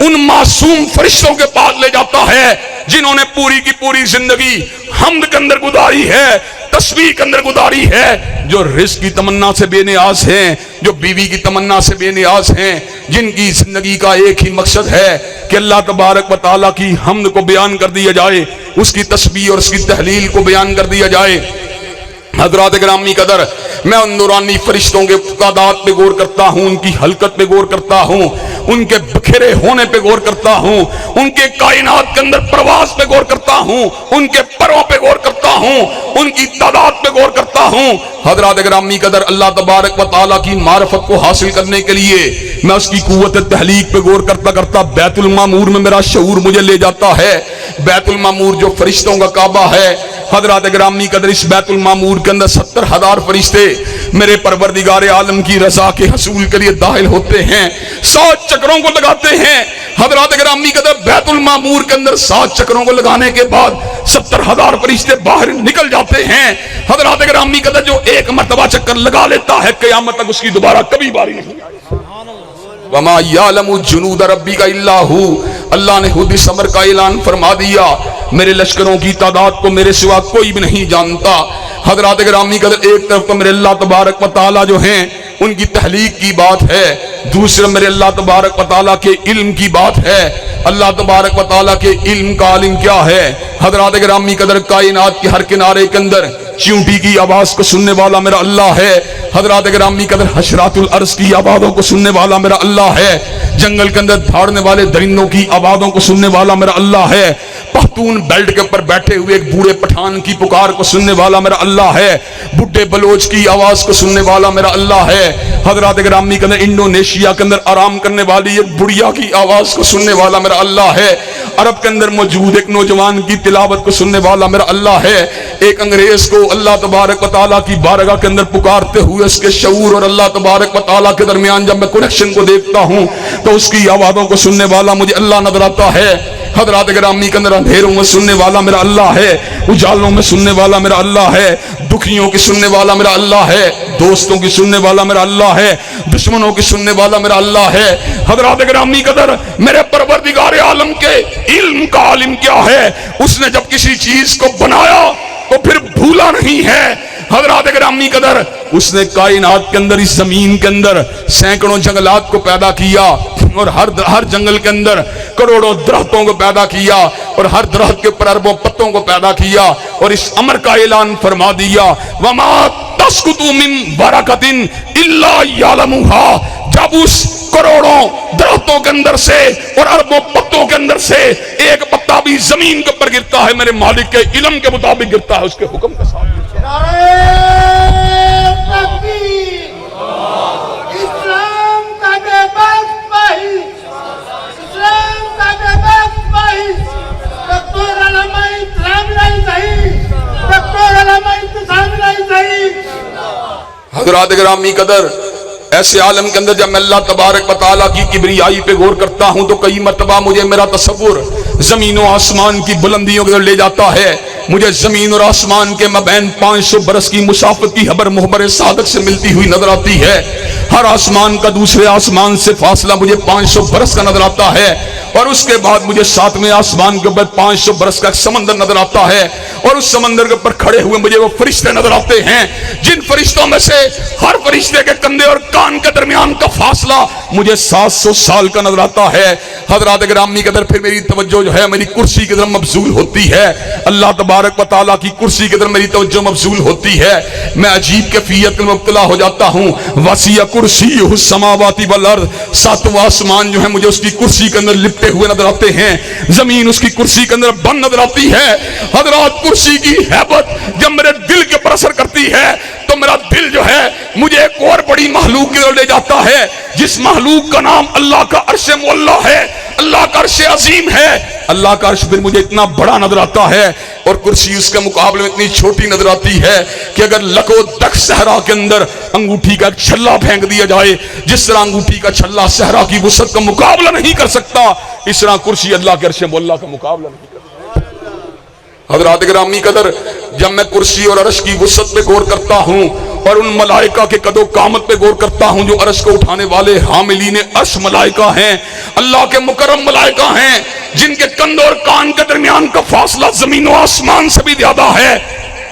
ان معصوم فرشتوں کے پاس لے جاتا ہے جنہوں نے پوری کی پوری زندگی حمد کے اندر گزاری ہے، تسبیح کے اندر گزاری ہے، جو رزق کی تمنا سے بے نیاز ہیں، جو بیوی کی تمنا سے بے نیاز ہیں، جن کی زندگی کا ایک ہی مقصد ہے کہ اللہ تبارک و تعالیٰ کی حمد کو بیان کر دیا جائے، اس کی تسبیح اور اس کی تحلیل کو بیان کر دیا جائے۔ حضرات گرامی قدر میں ان نورانی فرشتوں کے تعداد پہ غور کرتا ہوں، ان کی حلقت پہ غور کرتا ہوں، ان کے بکھرے ہونے پہ غور کرتا ہوں، ان کے کائنات کے اندر پرواز پہ غور کرتا ہوں، ان کے پروں پہ غور کرتا ہوں، ان کی تعداد پہ غور کرتا ہوں۔ حضرات گرامی قدر اللہ تبارک و تعالیٰ کی معرفت کو حاصل کرنے کے لیے میں اس کی قوت تحلیق پہ غور کرتا کرتا بیت المعمور میں میرا شعور مجھے لے جاتا ہے۔ بیت المعمور جو فرشتوں کا کعبہ ہے، حضرات گرامی قدر اس بیت المعمور کے اندر 70,000 فرشتے میرے پروردگار عالم کی رضا کے حصول کے لیے داخل ہوتے ہیں، 7 چکروں کو لگاتے ہیں۔ حضرات گرامی قدر بیت المعمور کے اندر 7 چکروں کو لگانے کے بعد 70,000 فرشتے باہر نکل جاتے ہیں۔ حضرات گرامی قدر جو ایک مرتبہ چکر لگا لیتا ہے قیامت تک اس کی دوبارہ کبھی باری نہیں آئی۔ وَمَا يَعْلَمُ جُنُودَ رَبِّكَ إِلَّا هُوَ، اللہ نے خود اس امر کا اعلان فرما دیا، میرے لشکروں کی تعداد کو میرے سوا کوئی بھی نہیں جانتا۔ حضرات گرامی قدر ایک طرف تو میرے اللہ تبارک و تعالیٰ جو ہیں ان کی تخلیق کی بات ہے، دوسرا میرے اللہ تبارک و تعالیٰ کے علم کی بات ہے۔ اللہ تبارک و تعالیٰ کے علم کا عالم کیا ہے؟ حضرات گرامی قدر کائنات کے ہر کنارے کے اندر چیونٹی کی آواز کو سننے والا میرا اللہ ہے۔ حضرات گرامی قدر حشرات الارض کی آوازوں کو سننے والا میرا اللہ ہے۔ جنگل کے اندر دھاڑنے والے درندوں کی آوازوں کو سننے والا میرا اللہ ہے۔ پختون بیلٹ کے اوپر بیٹھے ہوئے ایک بوڑھے پٹھان کی پکار کو سننے والا میرا اللہ ہے۔ بڈھے بلوچ کی آواز کو سننے والا میرا اللہ ہے۔ حضرات گرامی کے اندر انڈونیشیا کے اندر آرام کرنے والی ایک بڑھیا کی آواز کو سننے والا میرا اللہ ہے۔ عرب کے اندر موجود ایک نوجوان کی تلاوت کو سننے والا میرا اللہ ہے۔ ایک انگریز کو اللہ تبارک و تعالیٰ کی بارگاہ کے اندر پکارتے ہوئے اس کے شعور اور اللہ تبارک و تعالیٰ کے درمیان جب میں کنیکشن کو دیکھتا ہوں تو اس کی آوازوں کو سننے والا مجھے اللہ نظر آتا ہے۔ حضرات گرامی کے اندر اندھیروں میں سننے والا میرا اللہ ہے، اجالوں میں سننے والا میرا اللہ ہے، دکھیوں کی سننے والا میرا اللہ ہے، دوستوں کی سننے والا میرا اللہ ہے، دشمنوں کی سننے والا میرا اللہ ہے۔ حضرات گرامی قدر میرے پروردگار عالم کے علم کا عالم کیا ہے؟ اس نے جب کسی چیز کو بنایا تو پھر بھولا نہیں ہے۔ حضرات گرامی قدر اس نے کائنات کے اندر اس زمین کے اندر سینکڑوں جنگلات کو پیدا کیا اور ہر جنگل کے اندر کروڑوں درختوں کو پیدا کیا اور ہر درخت کے اوپر اربوں پتوں کو پیدا کیا اور اس امر کا اعلان فرما دیا وما تسقط من ورقۃ الا یعلمها، جب اس کروڑوں درختوں کے اندر سے اور اربوں پتوں کے اندر سے ایک پتا بھی زمین کے اوپر گرتا ہے میرے مالک کے علم کے مطابق گرتا ہے، اس کے حکم کے ساتھ۔ اسلام کا بے بس بھائی، اسلام کا بے بس بھائی، ڈاکٹر علامہ اسلام نہیں صحیح، ڈاکٹر علامہ اسلام نہیں صحیح۔ حضرات گرامی قدر ایسے عالم کے اندر جب میں اللہ تبارک و تعالیٰ کی کبریائی پہ غور کرتا ہوں تو کئی مرتبہ مجھے میرا تصور زمین و آسمان کی بلندیوں کے لے جاتا ہے۔ مجھے زمین اور آسمان کے مابین 500 برس کی مسافت کی خبر محبر صادق سے ملتی ہوئی نظر آتی ہے۔ ہر آسمان کا دوسرے آسمان سے فاصلہ مجھے 500 برس کا نظر آتا ہے اور اس کے بعد مجھے ساتویں آسمان کے اوپر 500 برس کا ایک سمندر نظر آتا ہے، اور اس سمندر کے اوپر کھڑے ہوئے مجھے وہ فرشتے نظر آتے ہیں، جن فرشتوں میں سے ہر فرشتے کے کندھے اور کان کے درمیان کا فاصلہ مجھے 700 سال کا نظر آتا ہے۔ حضرات گرامی قدر، پھر میری توجہ جو ہے میری کرسی کی طرف مبذول ہوتی ہے، اللہ تبارک و تعالیٰ کی کرسی کی طرف میری توجہ مبذول ہوتی ہے، میں عجیب کیفیت میں مبتلا ہو جاتا ہوں۔ وسیع کرسیہ السماوات والارض، ساتواں آسمان جو ہے مجھے اس کی کرسی کے اندر لپٹے ہوئے نظر آتے ہیں، زمین اس کی کرسی کے اندر بند نظر آتی ہے۔ حضرات کرسی کی ہیبت جب میرے دل کے پر اثر کرتی ہے تو میرا دل جو ہے مجھے ایک اور بڑی مخلوق کی طرف لے جاتا ہے، جس مخلوق کا نام اللہ کا عرش معلیٰ ہے، اللہ کا عرش عظیم ہے۔ اللہ کا عرش پھر مجھے اتنا بڑا نظر آتا ہے اور کرسی اس کے مقابلے میں اتنی چھوٹی نظر آتی ہے کہ اگر لکو دک صحرا کے اندر انگوٹھی کا ایک چھلا پھینک دیا جائے، جس طرح انگوٹھی کا چھلا صحرا کی وسعت کا مقابلہ نہیں کر سکتا، اس طرح کرسی اللہ کے عرش معلیٰ کا مقابلہ نہیں کر سکتا۔ حضرات گرامی قدر، جب میں کرسی اور عرش کی وسعت پہ غور کرتا ہوں اور ان ملائکہ کے قد و قامت پہ غور کرتا ہوں جو عرش کو اٹھانے والے حاملین عرش ملائکہ ہیں، اللہ کے مکرم ملائکہ ہیں، جن کے کندھ اور کان کے درمیان کا فاصلہ زمین و آسمان سے بھی زیادہ ہے،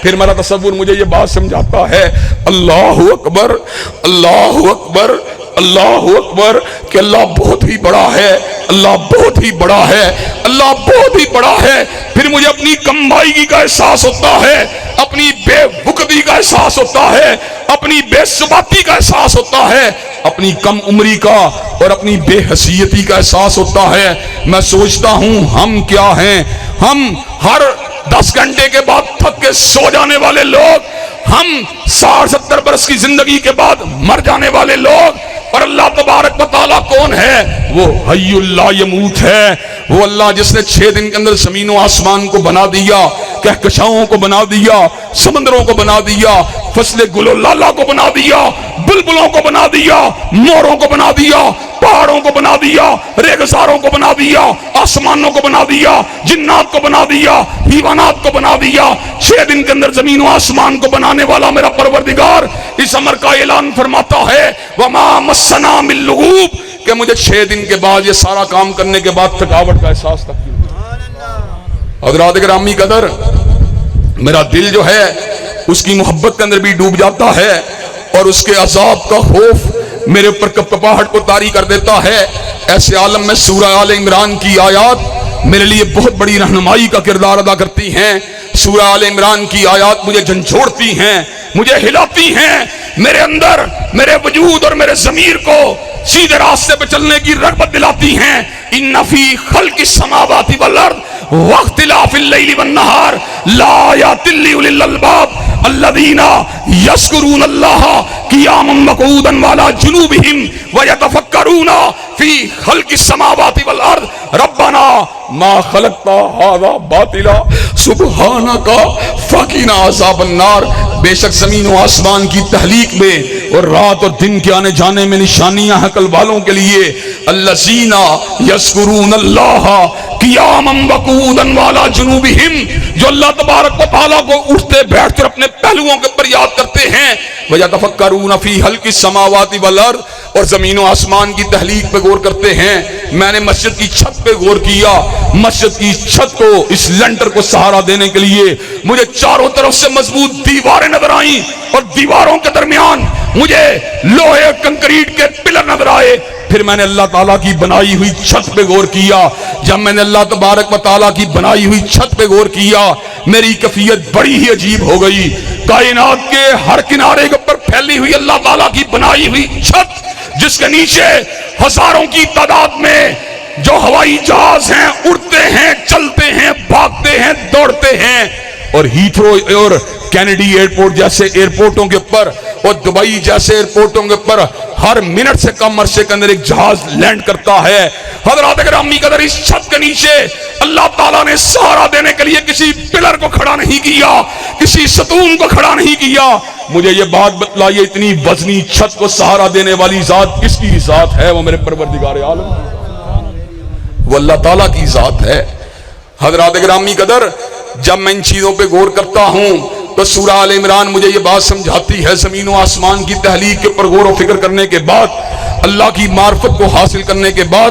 پھر میرا تصور مجھے یہ بات سمجھاتا ہے، اللہ اکبر اللہ اکبر اللہ اکبر، کہ اللہ بہت ہی بڑا ہے، اللہ بہت ہی بڑا ہے، اللہ بہت ہی بڑا ہے۔ پھر مجھے اپنی کمائیگی کا احساس ہوتا ہے، اپنی بے وقتی کا احساس ہوتا ہے، اپنی بے ثباتی کا احساس ہوتا ہے، اپنی کم عمری کا اور اپنی بے حیثیتی کا احساس ہوتا ہے۔ میں سوچتا ہوں ہم کیا ہیں؟ ہم ہر 10 گھنٹے کے بعد تھک کے سو جانے والے لوگ، ہم 60-70 برس کی زندگی کے بعد مر جانے والے لوگ، اور اللہ تبارک و تعالیٰ کون ہے؟ وہ حی اللہ یموت ہے، وہ اللہ جس نے 6 دن کے اندر زمین و آسمان کو بنا دیا، کہکشاؤں کو بنا دیا، سمندروں کو بنا دیا، فصل گل و لالا کو بنا دیا، بلبلوں کو بنا دیا، موروں کو بنا دیا، پہاڑوں کو بنا دیا، ریگزاروں کو بنا دیا، آسمانوں کو بنا دیا، جنات کو بنا دیا، حیوانات کو بنا دیا۔ 6 دن کے اندر زمین و آسمان کو بنانے والا میرا پروردگار اس امر کا اعلان فرماتا ہے، وَمَا مَسَّنَا مِن لُغُوبٍ، کہ مجھے 6 دن کے بعد یہ سارا کام کرنے کے بعد تھکاوٹ کا احساس تک نہیں۔ حضرات گرامی قدر، میرا دل جو ہے اس کی محبت کے اندر بھی ڈوب جاتا ہے اور اس کے عذاب کا خوف میرے اوپر کپکپاہٹ کو طاری کر دیتا ہے۔ ایسے عالم میں سورہ آل عمران کی آیات میرے لیے بہت بڑی رہنمائی کا کردار ادا کرتی ہیں۔ سورہ آل عمران کی آیات مجھے جھنجھوڑتی ہیں، مجھے ہلاتی ہیں، میرے اندر میرے وجود اور میرے ضمیر کو سیدھے راستے پہ چلنے کی رغبت دلاتی ہیں۔ ان فی خلق السماوات والارض واختلاف اللیل والنہار لآیات لأولی الالباب الذین یذکرون اللہ قیاما وقعودا وعلی جنوبہم ویتفکرون فی خلق السماوات والارض ربنا ما خلقت ھذا باطلا سبحانک فقنا عذاب النار۔ بے شک زمین و آسمان کی تخلیق میں اور رات اور دن کے آنے جانے میں نشانیاں ہیں عقل والوں کے لیے۔ الذین یذکرون اللہ قیاما وقعودا وعلی جنوبہم، جو اللہ تبارک و تعالیٰ کو اٹھتے بیٹھ کر اپنے پہلوؤں کے اوپر یاد کرتے ہیں۔ وَيَتَفَكَّرُونَ فِي خَلْقِ السَّمَاوَاتِ وَالْأَرْضِ، اور زمین و آسمان کی تخلیق پہ غور کرتے ہیں۔ میں نے مسجد کی چھت پہ غور کیا، مسجد کی چھت کو اس لنٹر کو سہارا دینے کے لیے مجھے چاروں طرف سے مضبوط دیواریں نظر آئیں اور دیواروں کے درمیان مجھے لوہے کنکریٹ کے پلر نظر آئے۔ پھر میں نے اللہ تعالیٰ کی بنائی ہوئی چھت پہ غور کیا۔ جب میں نے اللہ تبارک و تعالیٰ کی بنائی ہوئی چھت پہ غور کیا، میری کیفیت بڑی ہی عجیب ہو گئی۔ کائنات کے ہر کنارے کے اوپر پھیلی ہوئی اللہ تعالیٰ کی بنائی ہوئی چھت، جس کے نیچے ہزاروں کی تعداد میں جو ہوائی جہاز ہیں، اڑتے ہیں، چلتے ہیں، بھاگتے ہیں، دوڑتے ہیں، اور ہیتھرو اور کینیڈی ایئرپورٹ جیسے ایئرپورٹوں کے اوپر اور دبئی جیسے ایئرپورٹوں کے اوپر ہر منٹ سے کم عرصے کے اندر ایک جہاز لینڈ کرتا ہے۔ حضرات گرامی قدر، اس چھت کے نیچے اللہ تعالیٰ نے سہارا دینے کے لیے کسی پلر کو کھڑا نہیں کیا، کسی ستون کو کھڑا نہیں کیا۔ مجھے یہ بات بتلائیے، اتنی وزنی چھت کو سہارا دینے والی ذات کس کی ذات ہے؟ وہ میرے پروردگار عالم، وہ اللہ تعالیٰ کی ذات ہے۔ حضرات گرامی قدر، جب میں ان چیزوں پہ غور کرتا ہوں تو سورہ آل عمران مجھے یہ بات سمجھاتی ہے، زمین و آسمان کی تخلیق کے اوپر غور و فکر کرنے کے بعد، اللہ کی معرفت کو حاصل کرنے کے بعد،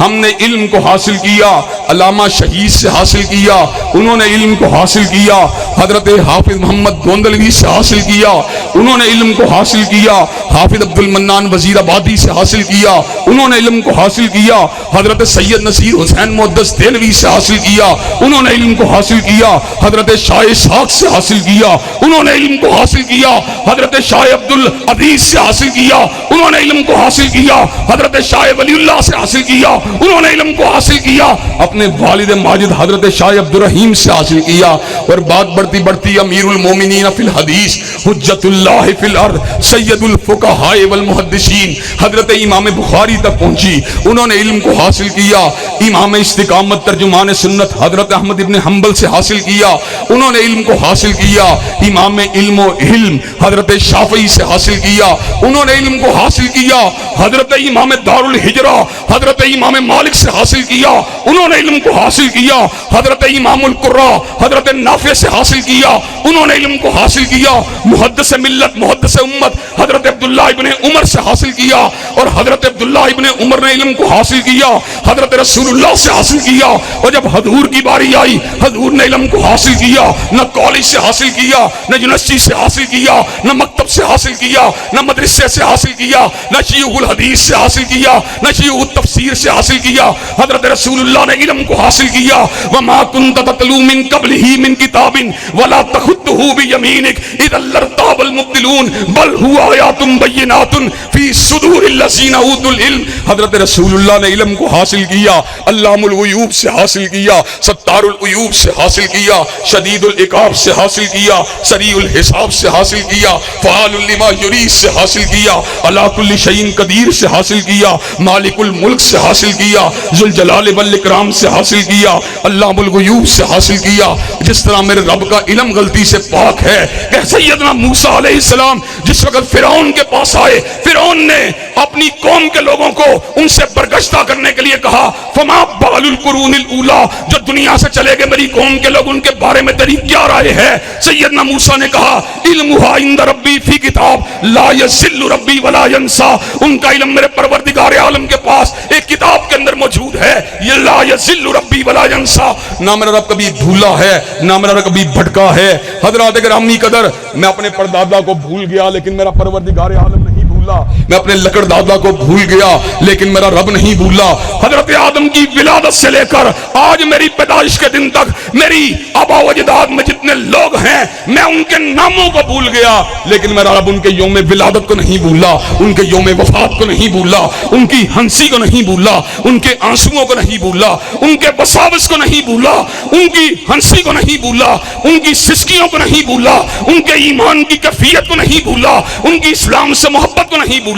ہم نے علم کو حاصل کیا علامہ شہید سے حاصل کیا، انہوں نے علم کو حاصل کیا حضرت حافظ محمد گوندلوی سے حاصل کیا، انہوں نے علم کو حاصل کیا حافظ عبد المنان وزیر آبادی سے حاصل کیا، انہوں نے علم کو حاصل کیا حضرت سید نصیر حسین محدث دہلوی سے حاصل کیا، انہوں نے علم کو حاصل کیا حضرت شاہ اسحاق سے حاصل کیا، انہوں نے علم کو حاصل کیا حضرت شاہ عبد العزیز سے حاصل کیا، انہوں نے علم کو حاصل کیا حضرت شاہ ولی اللہ سے حاصل کیا، انہوں نے علم کو حاصل کیا اپنے والد ماجد حضرت شاہ عبد الرحیم سے حاصل کیا، اور بات بڑھتی بڑھتی امیر المومنین فی الحدیث حجت اللہ فی الارض سید الفقہاء والمحدثین حضرت امام بخاری تک پہنچی، انہوں نے علم کو حاصل کیا امام استقامت ترجمان سنت حضرت احمد ابن حنبل سے حاصل کیا، انہوں نے علم کو حاصل کیا امام علم و علم حضرت شافعی سے حاصل کیا، انہوں نے علم کو حاصل کیا حضرت امام دار الحجرہ حضرت امام مالک سے حاصل کیا، انہوں نے علم کو حاصل کیا حضرت امام القرہ حضرت نافع سے حاصل کیا، انہوں نے علم کو حاصل کیا محدث ملت محدث امت حضرت عبداللہ ابن عمر سے حاصل کیا، اور حضرت عبداللہ ابن عمر نے علم کو حاصل کیا حضرت رسول اللہ سے حاصل کیا، اور جب حضور کی باری آئی حضور نے علم کو حاصل کیا، نہ کالج سے حاصل کیا، نہ یونیورسٹی سے حاصل کیا، نہ مکتب سے حاصل کیا، نہ مدرسے سے حاصل کیا، نہ شیوخ الحدیث سے حاصل کیا، نہ شیوخ التفسیر سے حاصل کیا، حضرت رسول اللہ نے علم کو حاصل کیا وما كنت تتلو من قبله من کتاب ولا تخطه بيمينك اذا لارتاب المبطلون بل هو آیات بینات فی صدور الذین اوتوا العلم۔ حضرت رسول اللہ نے علم کو حاصل کیا علام الغیوب سے حاصل کیا، ستار العیوب سے حاصل کیا، شدید العقاب سے حاصل کیا، سریع الحساب سے حاصل کیا، فعال لما یرید سے حاصل کیا، علی کل شیء قدیر سے حاصل کیا، مالک الملک سے حاصل کیا، ذوالجلال والاکرام سے حاصل کیا، علام الغیوب سے حاصل کیا۔ جس طرح میرے رب کا علم غلطی سے پاک ہے کہ سیدنا موسیٰ علیہ السلام جس وقت فرعون کے پاس آئے، فرعون نے اپنی قوم کے لوگوں کو ان سے برگشتہ کرنے کے لیے کہا فما بال القرون الاولی، جو دنیا سے چلے گئے میری قوم کے لوگ ان کے بارے میں تیری کیا رائے ہے؟ سیدنا موسیٰ نے کہا علمھا عند ربی فی کتاب لا یضل ربی ولا ینسیٰ، ان کا علم میرے پروردگار عالم کے پاس ایک کتاب کے اندر موجود ہے، یہ لا یضل ربی ولا ینسیٰ، نہ میرا رب کبھی بھولا ہے نہ میرا رب کبھی بھٹکا ہے۔ حضرات گرامی قدر، میں اپنے پردادا کو بھول گیا لیکن میرا پروردگار عالم نہیں بھولا، میں اپنے لکڑ دادا کو بھول گیا لیکن میرا رب نہیں بھولا۔ حضرت آدم کی ولادت سے لے کر آج میری پیدائش کے دن تک میری آبا و اجداد میں جتنے لوگ ہیں میں ان کے ناموں کو بھول گیا، لیکن میرا رب ان کے یوم ولادت کو نہیں بھولا، ان کے یوم وفات کو نہیں بھولا، ان کی ہنسی کو نہیں بھولا، ان کے آنسوؤں کو نہیں بھولا، ان کے وساوس کو نہیں بھولا، ان کی ہنسی کو نہیں بھولا، ان کی سسکیوں کو نہیں بھولا، ان کے ایمان کی کیفیت کو نہیں بھولا، ان کی اسلام سے محبت کو نہیں بھولا۔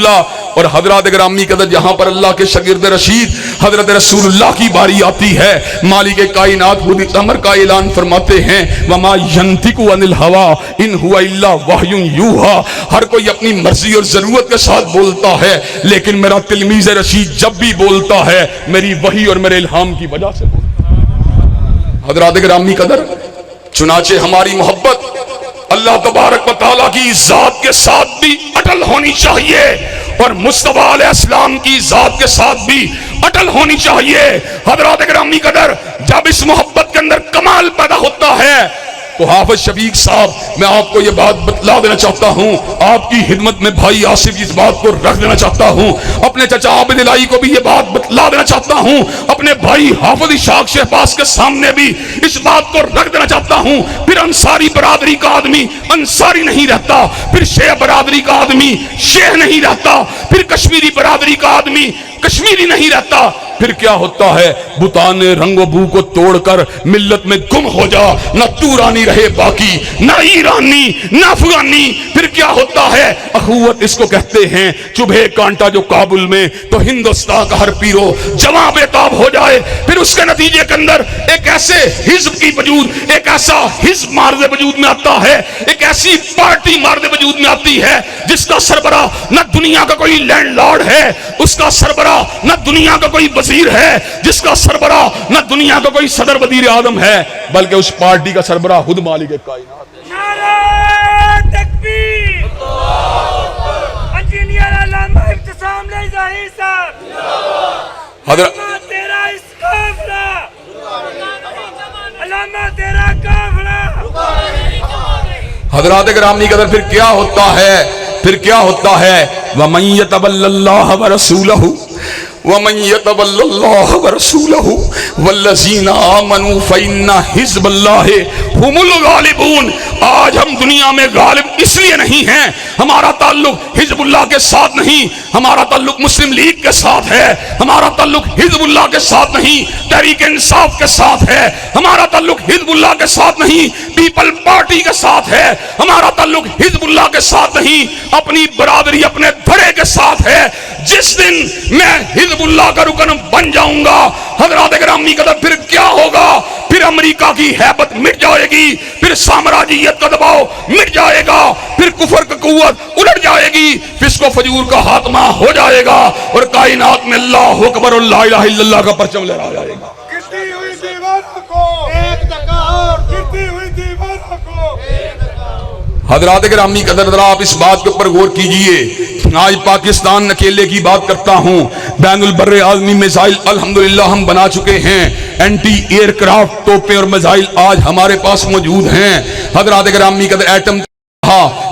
اور حضرات گرامی قدر، جہاں پر اللہ کے شاگرد رشید حضرت رسول اللہ کی باری آتی ہے، مالک کائنات خود امر کا اعلان فرماتے ہیں وما ينطق عن الهوى ان هو الا وحی یوحى، ہر کوئی اپنی مرضی اور ضرورت کے ساتھ بولتا ہے لیکن میرا تلمیذ رشید جب بھی بولتا ہے میری وحی اور میرے الہام کی وجہ سے بولتا ہے۔ حضرات گرامی قدر، چنانچہ ہماری محبت اللہ تبارک و تعالیٰ کی ذات کے ساتھ بھی اٹل ہونی چاہیے اور مصطفیٰ علیہ السلام کی ذات کے ساتھ بھی اٹل ہونی چاہیے۔ حضرات گرامی قدر، جب اس محبت کے اندر کمال پیدا ہوتا ہے تو حافظ شفیق صاحب، میں آپ کو یہ بات بتلا دینا چاہتا ہوں، آپ کی خدمت میں بھائی آصف اس بات کو رکھ دینا چاہتا ہوں، اپنے چچا عابد الہی کو بھی یہ بات بتلا دینا چاہتا ہوں، اپنے بھائی حافظ اشاق شہباز کے سامنے بھی اس بات کو رکھ دینا چاہتا ہوں۔ پھر انصاری برادری کا آدمی انصاری نہیں رہتا، پھر شیعہ برادری کا آدمی شیعہ نہیں رہتا، پھر کشمیری برادری کا آدمی کشمیری نہیں رہتا، پھر کیا ہوتا ہے؟ بتان رنگ و بو کو توڑ کر ملت میں گم ہو جا، نہ تورانی رہے باقی، نہ ایرانی نہ افغانی، پھر کیا ہوتا ہے؟ اخوت اس کو کہتے ہیں، چبھے کانٹا جو کابل میں تو ہندوستان کا ہر پیرو جواں بےتاب ہو جائے۔ پھر اس کے نتیجے کے اندر ایک ایسے حزب کی وجود، ایک ایسا حزب مارد وجود میں آتا ہے، ایک ایسی پارٹی مارد وجود میں آتی ہے جس کا سربراہ نہ دنیا کا کوئی لینڈ لارڈ ہے، اس کا سربراہ نہ دنیا کا کوئی وزیر ہے، جس کا سربراہ نہ دنیا کا کوئی صدر وزیر اعظم ہے، بلکہ اس پارٹی کا سربراہ خود مالک کائنات ہے۔ نعرہ تکبیر، انجینئر علامہ ابتسام ظاہر صاحب، حضرت حضرات گرامی قدر پھر کیا ہوتا ہے؟ وَمَن يَتَوَلَّ اللَّهَ وَرَسُولَهُ وَمَن يَتَوَلَّ اللَّهَ وَرَسُولَهُ وَالَّذِينَ آمَنُوا فَإِنَّ حِزْبَ اللَّهِ هُمُ الْغَالِبُونَ۔ آج ہم دنیا میں غالب اس لیے نہیں ہیں، ہمارا تعلق حزب اللہ کے ساتھ نہیں، ہمارا تعلق مسلم لیگ کے ساتھ ہے، ہمارا تعلق حزب اللہ کے ساتھ نہیں، تحریک انصاف کے ساتھ ہے، ہمارا تعلق حزب اللہ کے ساتھ نہیں، پیپل پارٹی کے ساتھ ہے، ہمارا تعلق حزب اللہ کے ساتھ نہیں، اپنی برادری اپنے دھڑے کے ساتھ ہے۔ جس دن میں حزب اللہ کا رکن بن جاؤں گا، حضرات گرامی قدر پھر کیا ہوگا؟ پھر امریکہ کی ہیبت مٹ جائے گی، پھر سامراجیت کا دباؤ مٹ جائے گا، پھر کفر کی قوت الٹ جائے گی، فسق و فجور کا خاتمہ ہو جائے گا، اور کائنات میں اللہ اکبر اور لا الہ الا اللہ کا پرچم لہرا جائے گا۔ گرتی ہوئی دیواروں کو ایک دکا اور گرتی ہوئی دیواروں کو ایک دکا اور۔ حضرات گرامی قدر ذرا آپ اس بات کے اوپر غور کیجئے۔ آج پاکستان اکیلے کی بات کرتا ہوں، بین البر اعظمی میزائل الحمدللہ ہم بنا چکے ہیں، اینٹی ایئر کرافٹ توپیں اور میزائل آج ہمارے پاس موجود ہیں۔ حضرات گرامی قدر ایٹم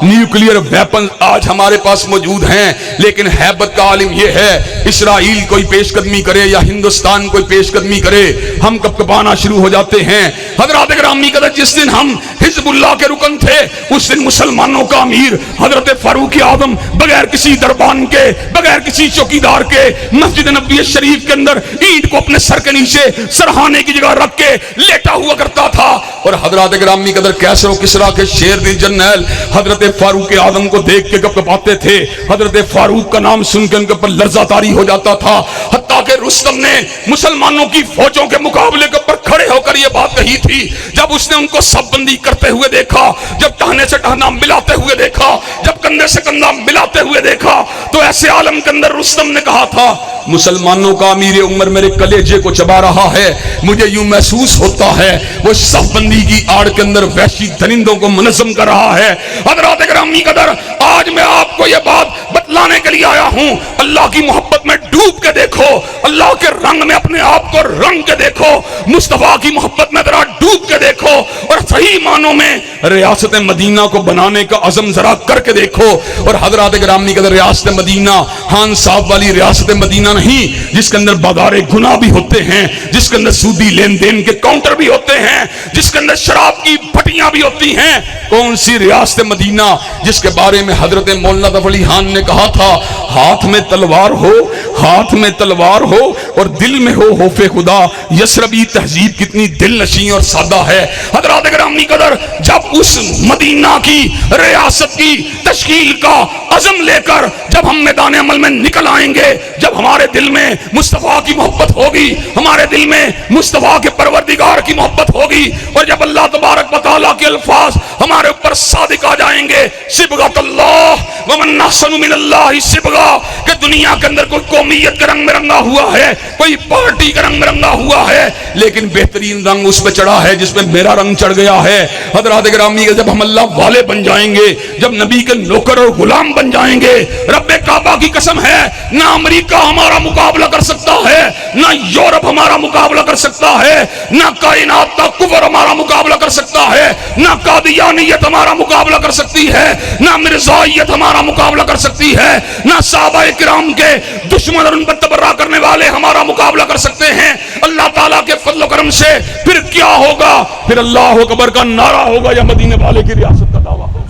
نیوکلیئر ویپن آج ہمارے پاس موجود ہیں، لیکن ہیبت کا عالم یہ ہے، اسرائیل کوئی پیش قدمی کرے یا ہندوستان کوئی پیش قدمی کرے، ہم کب کپانا شروع ہو جاتے ہیں۔ حضرات گرامی قدر جس دن ہم حزب اللہ کے رکن تھے، اس دن مسلمانوں کا امیر حضرت فاروق اعظم بغیر کسی دربان کے، بغیر کسی چوکیدار کے، مسجد نبوی شریف کے اندر اینٹ کو اپنے سر کے نیچے سرہانے کی جگہ رکھ کے لیٹا ہوا کرتا تھا، اور حضرات گرامی قدر کیسر و کسرا کے شیر دل جرنیل حضرت فاروق اعظم کو دیکھ کے کب کپاتے تھے، حضرت فاروق کا نام سن کے ان کے اوپر لرزہ طاری ہو جاتا تھا، حتیٰ کہ رستم نے مسلمانوں کی فوجوں کے مقابلے کے اوپر کھڑے ہو کر یہ بات کہی تھی، جب اس نے ان کو سب بندی کرتے ہوئے دیکھا، جب ٹہنے سے ٹہنا ملاتے ہوئے دیکھا، جب کندھے سے کندھا ملاتے ہوئے دیکھا، تو ایسے عالم کے اندر رستم نے کہا تھا، مسلمانوں کا امیر عمر میرے کلیجے کو چبا رہا ہے، مجھے یوں محسوس ہوتا ہے وہ صف بندی کی آڑ کے اندر وحشی درندوں کو منظم کر رہا ہے۔ حضرات گرامی قدر آج میں آپ کو یہ بات بتلانے کے لیے آیا ہوں، اللہ کی محبت میں ڈوب کے دیکھو، اللہ کے رنگ میں اپنے آپ کو رنگ کے دیکھو، مصطفیٰ کی محبت میں ذرا ڈوب کے دیکھو، اور صحیح معنوں میں ریاست مدینہ کو بنانے کا عزم ذرا کر کے دیکھو۔ اور حضرات گرامی قدر ریاست مدینہ خان صاحب والی ریاست مدینہ نہیں، جس کے اندر بازار گناہ بھی ہوتے ہیں، جس کے اندر سودی لین دین کے کاؤنٹر بھی ہوتے ہیں، جس کے اندر شراب کی بھٹیاں بھی ہوتی ہیں۔ کون سی ریاست مدینہ جس کے بارے میں حضرت مولانا ظفر علی خان نے کہا تھا، ہاتھ میں تلوار ہو، ہاتھ میں تلوار ہو اور دل میں ہو خوف خدا، یسربی تہذیب کتنی دل نشیں اور سادہ ہے۔ حضرات گرامی قدر جب اس مدینہ کی ریاست کی تشکیل کا عزم لے کر جب ہم میدان عمل میں نکل آئیں گے، جب ہمارے دل میں مصطفیٰ کی محبت ہوگی، ہمارے دل میں مصطفیٰ کے پروردگار کی محبت ہوگی، اور جب اللہ تبارک و تعالیٰ کے الفاظ ہمارے اوپر صادق آ جائیں گے، صبغۃ اللہ ومن احسن من اللہ صبغہ، کہ دنیا کے اندر کوئی قومیت کے رنگ میں رنگا ہوا ہے، کوئی پارٹی کے رنگ میں رنگا ہوا ہے، لیکن بہترین رنگ اس پہ چڑھا ہے جس پہ میرا رنگ چڑھ گیا ہے۔ حضرات گرامی جب ہم اللہ والے بن جائیں گے، جب نبی کے نوکر اور غلام بن جائیں گے، رب کعبہ کی قسم ہے، نہ امریکہ ہمارا مقابلہ کر سکتا ہے، نہ یورپ ہمارا مقابلہ کر سکتا ہے، نہ کائنات کا کفر ہمارا مقابلہ کر سکتا ہے، نہ قادیانیت ہمارا مقابلہ کر سکتی ہے، نہ مرزائیت ہمارا مقابلہ کر سکتی ہے، نہ صحابہ کرام کے دشمن اور ان پر تبرہ کرنے والے ہمارا مقابلہ کر سکتے ہیں۔ اللہ تعالیٰ کے فضل و کرم سے پھر کیا ہوگا؟ پھر اللہ اکبر کا نعرہ ہوگا یا مدینے والے کی ریاست کا دعویٰ ہوگا۔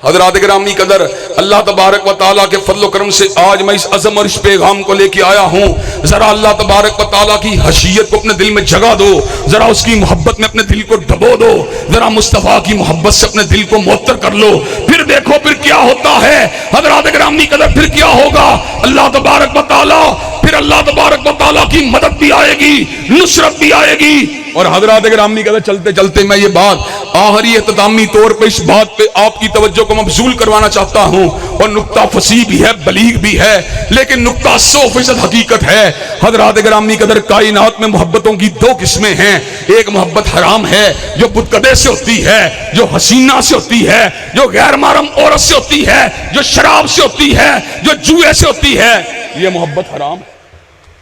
حضرات گرامی قدر اللہ تبارک و تعالیٰ کے فضل و کرم سے آج میں اس عزم اور اس پیغام کو لے کے آیا ہوں، ذرا اللہ تبارک و تعالیٰ کی حشیت کو اپنے دل میں جگہ دو، ذرا اس کی محبت میں اپنے دل کو ڈبو دو، ذرا مصطفیٰ کی محبت سے اپنے دل کو معطر کر لو، پھر دیکھو پھر کیا ہوتا ہے۔ حضرات گرامی قدر پھر کیا ہوگا؟ اللہ تبارک و تعالیٰ، پھر اللہ تبارک و تعالیٰ کی مدد بھی آئے گی، نصرت بھی آئے گی۔ اور حضرات گرامی قدر چلتے چلتے میں یہ بات آخری اختتامی طور پہ اس بات پہ آپ کی توجہ کو مبذول کروانا چاہتا ہوں، اور نقطہ فصیح بھی ہے، بلیغ بھی ہے، لیکن نقطہ 100% حقیقت ہے۔ حضرات گرامی قدر کائنات میں محبتوں کی دو قسمیں ہیں، ایک محبت حرام ہے جو بتکدے سے ہوتی ہے، جو حسینہ سے ہوتی ہے، جو غیر محرم عورت سے ہوتی ہے، جو شراب سے ہوتی ہے، جو جوئے سے ہوتی ہے، یہ محبت حرام ہے۔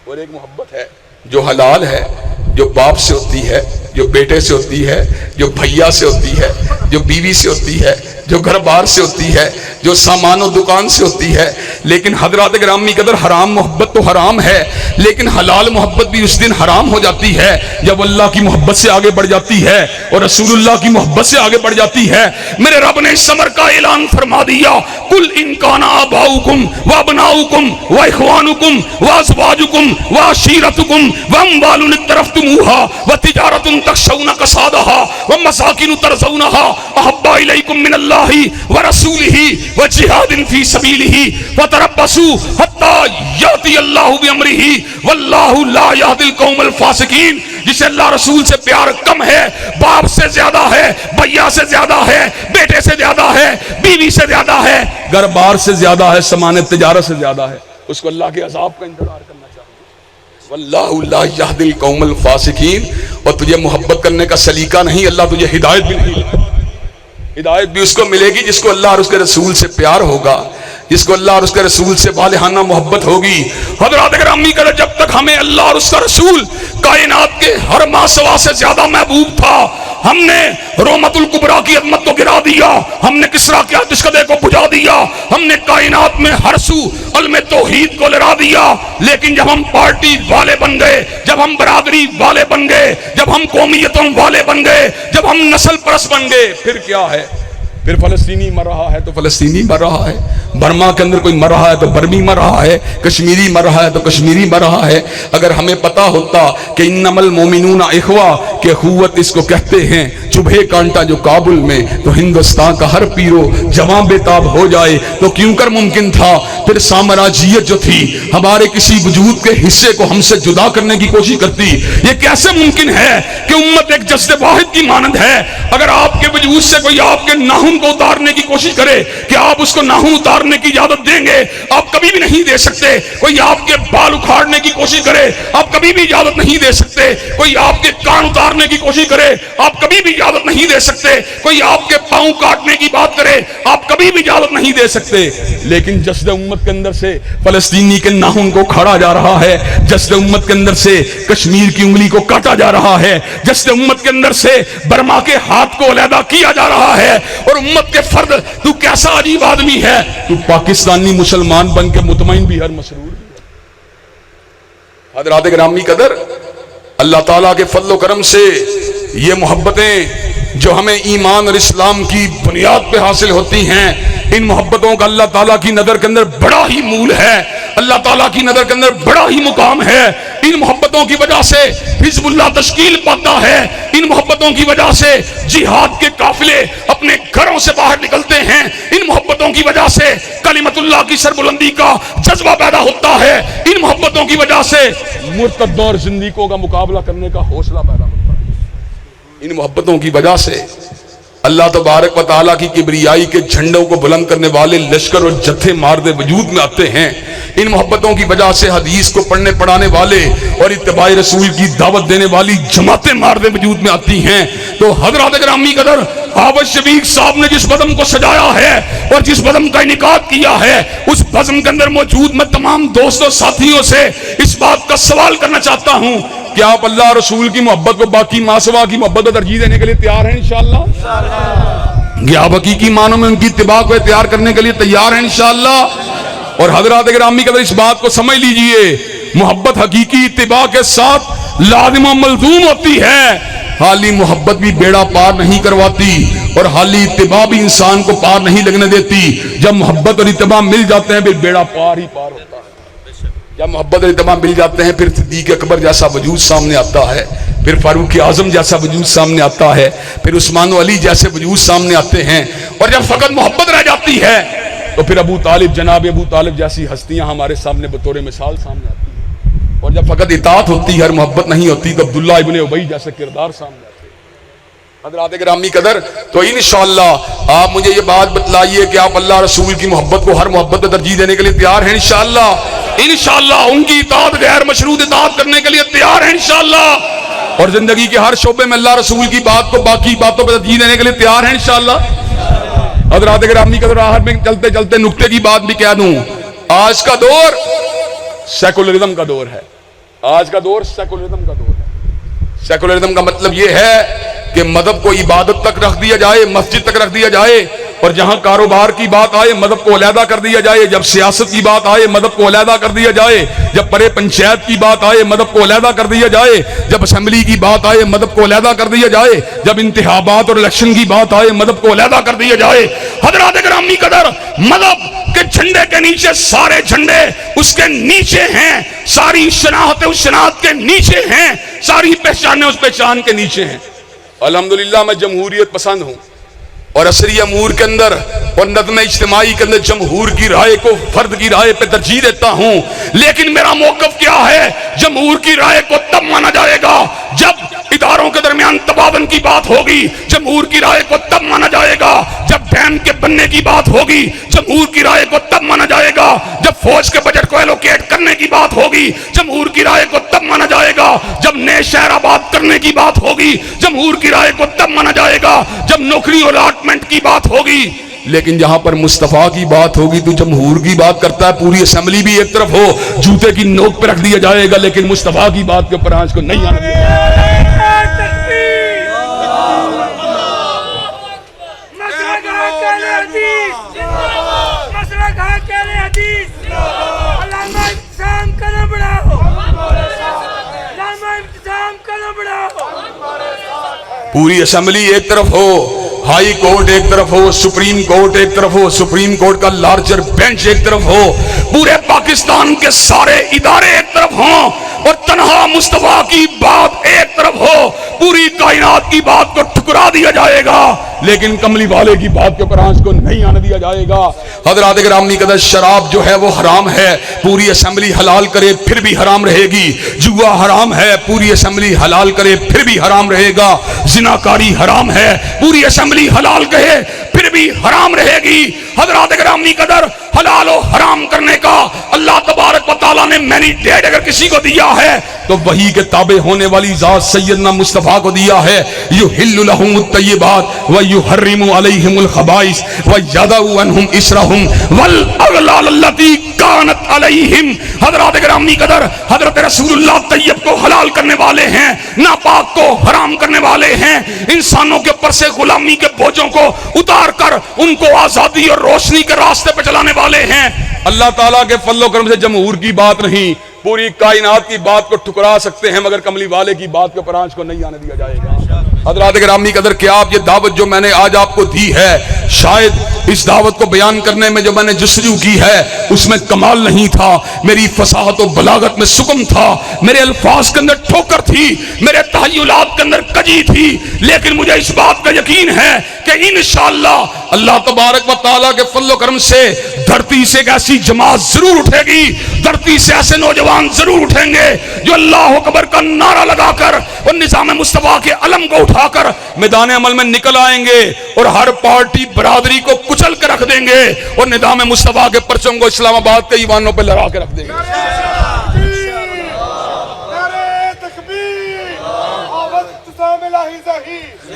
اور ایک محبت ہے جو حلال ہے، جو باپ سے ہوتی ہے، جو بیٹے سے ہوتی ہے، جو بھیا سے ہوتی ہے، جو بیوی سے ہوتی ہے، جو گھر بار سے ہوتی ہے، جو سامان و دکان سے ہوتی ہے. لیکن حضرات گرامی قدر حرام محبت تو حرام ہے، لیکن حلال محبت بھی اس دن حرام ہو جاتی ہے جب اللہ کی محبت سے آگے بڑھ جاتی ہے اور رسول اللہ کی محبت سے آگے بڑھ جاتی ہے. میرے رب نے اس امر کا اعلان فرما دیا، قل ان کان آباؤکم وابناؤکم واخوانکم وازواجکم وعشیرتکم واموال اقترفتموها وتجارۃ تخشون کسادها ومساکن ترضونها احب الیکم من اللہ ورسولہ وجہاد فی سبیلہ فتربصوا حتی یأتی اللہ بامرہ واللہ لا یہدی القوم الفاسقین. جسے اللہ رسول سے پیار کم ہے، باپ سے زیادہ ہے، بھیا سے زیادہ ہے، بیٹے سے زیادہ ہے، بیوی سے زیادہ ہے، گھر بار سے زیادہ ہے، سامان تجارت سے زیادہ ہے، اس کو اللہ کے عذاب کا انتظار کرنا چاہیے. واللہ لا یہدی القوم الفاسقین. اور تجھے محبت کرنے کا سلیقہ نہیں، اللہ تجھے ہدایت بھی نہیں. ہدایت بھی اس کو ملے گی جس کو اللہ اور اس کے رسول سے پیار ہوگا، جس کو اللہ اور اس کے رسول سے والہانہ محبت ہوگی. حضرات گرامی کرے جب تک ہمیں اللہ اور اس کا رسول کائنات کے ہر ماسوا سے زیادہ محبوب تھا، ہم نے رومت الکبریٰ کی عظمت کو گرا دیا، ہم نے کسریٰ کے آتشکدے کو بجھا دیا، ہم نے کائنات میں ہر سو علم توحید کو لڑا دیا. لیکن جب ہم پارٹی والے بن گئے، جب ہم برادری والے بن گئے، جب ہم قومیتوں والے بن گئے، جب ہم نسل پرست بن گئے، پھر کیا ہے؟ پھر فلسطینی مر رہا ہے تو فلسطینی مر رہا ہے، برما کے اندر کوئی مر رہا ہے تو برمی مر رہا ہے، کشمیری مر رہا ہے تو کشمیری مر رہا ہے. اگر ہمیں پتا ہوتا کہ انما المومنون اخوہ کہ اخوت اس کو کہتے ہیں، چبھے کانٹا جو کابل میں تو ہندوستان کا ہر پیرو جوان بے تاب ہو جائے تو کیوں کر ممکن تھا. پھر سامراجیت جو تھی ہمارے کسی وجود کے حصے کو ہم سے جدا کرنے کی کوشش کرتی. یہ کیسے ممکن ہے کہ امت ایک جسد واحد کی مانند ہے؟ اگر آپ کے وجود سے کوئی آپ کے ناخن کو اتارنے کی کوشش کرے کہ آپ اس کو ناخن اتارنے کی اجازت دیں گے، آپ کبھی بھی نہیں دے سکتے. کوئی آپ کے بال اکھاڑنے کی کوشش کرے، آپ کبھی بھی اجازت نہیں دے سکتے. کوئی آپ کے کان اتارنے کی کوشش کرے، آپ کبھی بھی اجازت نہیں دے سکتے. کوئی آپ کے پاؤں کاٹنے کی بات کرے، آپ کبھی بھی اجازت نہیں دے سکتے. لیکن جسد امت کے اندر سے فلسطینی کے ناخن کو کھاڑا جا رہا ہے، جسد امت کے اندر سے کشمیر کی انگلی کو کاٹا جا رہا ہے، جسد امت کے اندر سے برما کے ہاتھ کو علیحدہ کیا جا رہا ہے. اور امت کے فرد، تو کیسا عجیب آدمی ہے، تو پاکستانی مسلمان بن کے مطمئن بھی ہر مسرور بھی. حضرات گرامی قدر، اللہ تعالیٰ کے فضل و کرم سے یہ محبتیں جو ہمیں ایمان اور اسلام کی بنیاد پہ حاصل ہوتی ہیں، ان محبتوں کا اللہ تعالیٰ کی نظر کے اندر بڑا ہی مول ہے، اللہ تعالیٰ کی نظر کے اندر بڑا ہی مقام ہے. ان محبتوں کی وجہ سے حزب اللہ تشکیل پاتا ہے، ان محبتوں کی وجہ سے جہاد کے قافلے اپنے گھروں سے باہر نکلتے ہیں، ان محبتوں کی وجہ سے کلمت اللہ کی سربلندی کا جذبہ پیدا ہوتا ہے، ان محبتوں کی وجہ سے مرتد اور زندیقوں کا مقابلہ کرنے کا حوصلہ پیدا ہوتا ہے. ان محبتوں کی وجہ سے اللہ تبارک و تعالیٰ کی کبریائی کے جھنڈوں کو بلند کرنے والے لشکر اور جتھے مارد وجود میں آتے ہیں. ان محبتوں کی وجہ سے حدیث کو پڑھنے پڑھانے والے اور اتباع رسول کی دعوت دینے والی جماعتیں مارد وجود میں آتی ہیں. تو حضرات گرامی قدر، حافظ شفیق صاحب نے جس بزم کو سجایا ہے اور جس بزم کا انعقاد کیا ہے، اس بزم کے اندر موجود میں تمام دوستوں ساتھیوں سے اس بات کا سوال کرنا چاہتا ہوں کہ آپ اللہ رسول کی محبت کو باقی ماسوا کی محبت کو ترجیح دینے کے لیے تیار ہیں انشاءاللہ؟ کیا آپ حقیقی معنوں میں ان کی اتباع کو اختیار کرنے کے لیے تیار ہیں انشاءاللہ؟ اور حضرات گرامی قدر اس بات کو سمجھ لیجئے، محبت حقیقی اتباع کے ساتھ لازم و ملزوم ہوتی ہے. حالی محبت بھی بیڑا پار نہیں کرواتی اور حالی اتباع بھی انسان کو پار نہیں لگنے دیتی. جب محبت اور اتباع مل جاتے ہیں پھر بیڑا پار ہی پار ہوتا ہے. جب محبت اور اتباع مل جاتے ہیں پھر صدیق اکبر جیسا وجود سامنے آتا ہے، پھر فاروق اعظم جیسا وجود سامنے آتا ہے، پھر عثمان و علی جیسے وجود سامنے آتے ہیں. اور جب فقط محبت رہ جاتی ہے تو پھر ابو طالب، جناب ابو طالب جیسی ہستیاں ہمارے سامنے بطور مثال سامنے آتی ہیں. اور جب فقط اطاعت ہوتی ہے اور محبت نہیں ہوتی تو عبداللہ ابن ابی جیسے کردار سامنے آتے ہیں. حضرات گرامی قدر، تو انشاءاللہ آپ مجھے یہ بات بتلائیے کہ آپ اللہ رسول کی محبت کو ہر محبت کو ترجیح دینے کے لیے تیار ہیں انشاءاللہ؟ انشاءاللہ ان کی اطاعت غیر مشروط اطاعت کرنے کے لیے تیار ہیں انشاءاللہ؟ اور زندگی کے ہر شعبے میں اللہ رسول کی بات کو باقی باتوں پر ترجیح دینے کے لیے تیار ہیں انشاءاللہ؟ حضرات گرامی قدر، آخر میں چلتے چلتے نکتے کی بات بھی کہہ دوں. آج کا دور سیکولرزم کا دور ہے. آج کا دور سیکولرزم کا دور ہے. سیکولرزم کا مطلب یہ ہے کہ مذہب کو عبادت تک رکھ دیا جائے، مسجد تک رکھ دیا جائے، اور جہاں کاروبار کی بات آئے مذہب کو علیحدہ کر دیا جائے، جب سیاست کی بات آئے مذہب کو علیحدہ کر دیا جائے، جب پرے پنچایت کی بات آئے مذہب کو علیحدہ کر دیا جائے، جب اسمبلی کی بات آئے مذہب کو علیحدہ کر دیا جائے، جب انتخابات اور الیکشن کی بات آئے مذہب کو علیحدہ کر دیا جائے۔ حضرات گرامی قدر، مذہب کے جھنڈے کے نیچے سارے جھنڈے اس کے نیچے ہیں، ساری شناخت اس شناخت کے نیچے ہیں، ساری پہچانیں اس پہچان کے نیچے ہیں۔ الحمدللہ میں جمہوریت پسند ہوں، اور عصری امور کے اندر اور نظم اجتماعی کے اندر جمہور کی رائے کو فرد کی رائے پہ ترجیح دیتا ہوں، لیکن میرا موقف کیا ہے؟ جمہور کی رائے کو تب مانا جائے گا جب اداروں کے درمیان تبادل کی بات ہوگی، جمہور کی رائے کو تب مانا جائے گا جب ڈیم کے بننے کی بات ہوگی، جمہور کی رائے کو تب مانا جائے گا جب فوج کے بجٹ کو ایلوکیٹ کرنے کی بات ہوگی، جمہور کی رائے کو تب مانا جائے گا جب نئے شہر آباد کرنے کی بات ہوگی، جمہور کی رائے کو تب مانا جائے گا جب نوکری الاٹمنٹ کی بات ہوگی۔ لیکن جہاں پر مصطفیٰ کی بات ہوگی تو جمہور کی بات کرتا ہے، پوری اسمبلی بھی ایک طرف ہو جوتے کی نوک پہ رکھ دیا جائے گا، لیکن مصطفیٰ کی بات کے اوپر آج کو نہیں آنے دیا جائے گا۔ پوری اسمبلی ایک طرف ہو، ہائی کورٹ ایک طرف ہو، سپریم کورٹ ایک طرف ہو، سپریم کورٹ کا لارجر بینچ ایک طرف ہو، پورے پاکستان کے سارے ادارے ایک طرف ہوں، اور تنہا مصطفیٰ کی بات ایک طرف ہو، پوری کائنات کی بات کو ٹھکرا دیا جائے گا، لیکن کملی والے کی بات کے اوپر آنچ کو نہیں آنے دیا جائے گا۔ حضرات گرامی قدر، شراب جو ہے وہ حرام ہے، پوری اسمبلی حلال کرے پھر بھی حرام رہے گی۔ جوا حرام ہے، پوری اسمبلی حلال کرے پھر بھی حرام رہے گا۔ زناکاری حرام ہے، پوری اسمبلی حلال کہے پھر بھی حرام رہے گی۔ حضرات گرامی قدر، حلال و حرام کرنے کا اللہ تبارک و تعالیٰ نے مینڈیٹ اگر کسی کو دیا ہے تو وہی کے تابع ہونے والی ذات سیدنا مصطفیٰ کو دیا ہے۔ یحل لہم الطیبات ویحرم علیہم الخبائث ویضع عنہم اصرہم والاغلال التی کانت علیہم۔ حضرات گرامی قدر، حضرت رسول اللہ طیب کو حلال کرنے والے ہیں، ناپاک کو حرام کرنے والے ہیں، انسانوں کے اوپر سے غلامی کے بوجھوں کو اتار کر ان کو آزادی اور روشنی کے راستے پہ چلانے والے ہیں۔ اللہ تعالیٰ کے فضل و کرم سے جمہور کی بات نہیں، پوری کائنات کی بات کو ٹھکرا سکتے ہیں، مگر کملی والے کی بات کے اوپر آنچ کو نہیں آنے دیا جائے گا۔ حضرات گرامی قدر، کیا آپ یہ دعوت جو میں نے آج آپ کو دی ہے، شاید اس دعوت کو بیان کرنے میں جو میں نے جستجو کی ہے اس میں کمال نہیں تھا، میری فصاحت و بلاغت میں سکم تھا، میرے الفاظ کے اندر ٹھوکر تھی، میرے تحیلات کے اندر کجی تھی، لیکن مجھے اس بات کا یقین ہے کہ انشاءاللہ اللہ تبارک و تعالیٰ کے فضل و کرم سے دھرتی سے ایک ایسی جماعت ضرور اٹھے گی، دھرتی سے ایسے نوجوان ضرور اٹھیں گے جو اللہ اکبر کا نعرہ لگا کر اور نظام مصطفیٰ کے علم کو اٹھا کر میدان عمل میں نکل آئیں گے، اور ہر پارٹی برادری کو کچل کے رکھ دیں گے، اور نظام مصطفیٰ کے پرچم کو اسلام آباد کے ایوانوں پہ لڑا کے رکھ دیں گے۔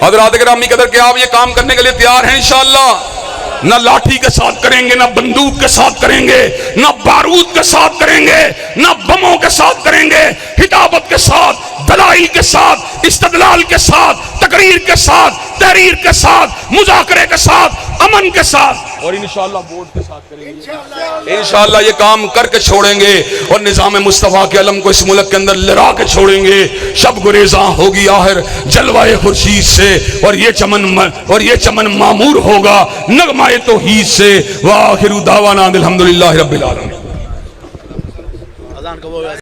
حضرات گرامی قدر، کہ آپ یہ کام کرنے کے لیے تیار ہیں انشاءاللہ؟ نہ لاٹھی کے ساتھ کریں گے، نہ بندوق کے ساتھ کریں گے، نہ بارود کے ساتھ کریں گے، نہ بموں کے ساتھ کریں گے، ہدایت کے ساتھ، دلائل کے ساتھ، استدلال کے ساتھ، تقریر کے ساتھ، تحریر کے ساتھ، مذاکرے کے ساتھ، امن کے ساتھ، اور انشاءاللہ ووٹ کے ساتھ کریں گے۔ انشاءاللہ یہ کام کر کے چھوڑیں گے، اور نظام مصطفیٰ کے علم کو اس ملک کے اندر لڑا کے چھوڑیں گے۔ شب گریزاں ہوگی آخر جلوائے خورشید سے، اور یہ چمن معمور ہوگا نغمہ توحید سے۔ وآخر دعوانا الحمدللہ رب العالمین۔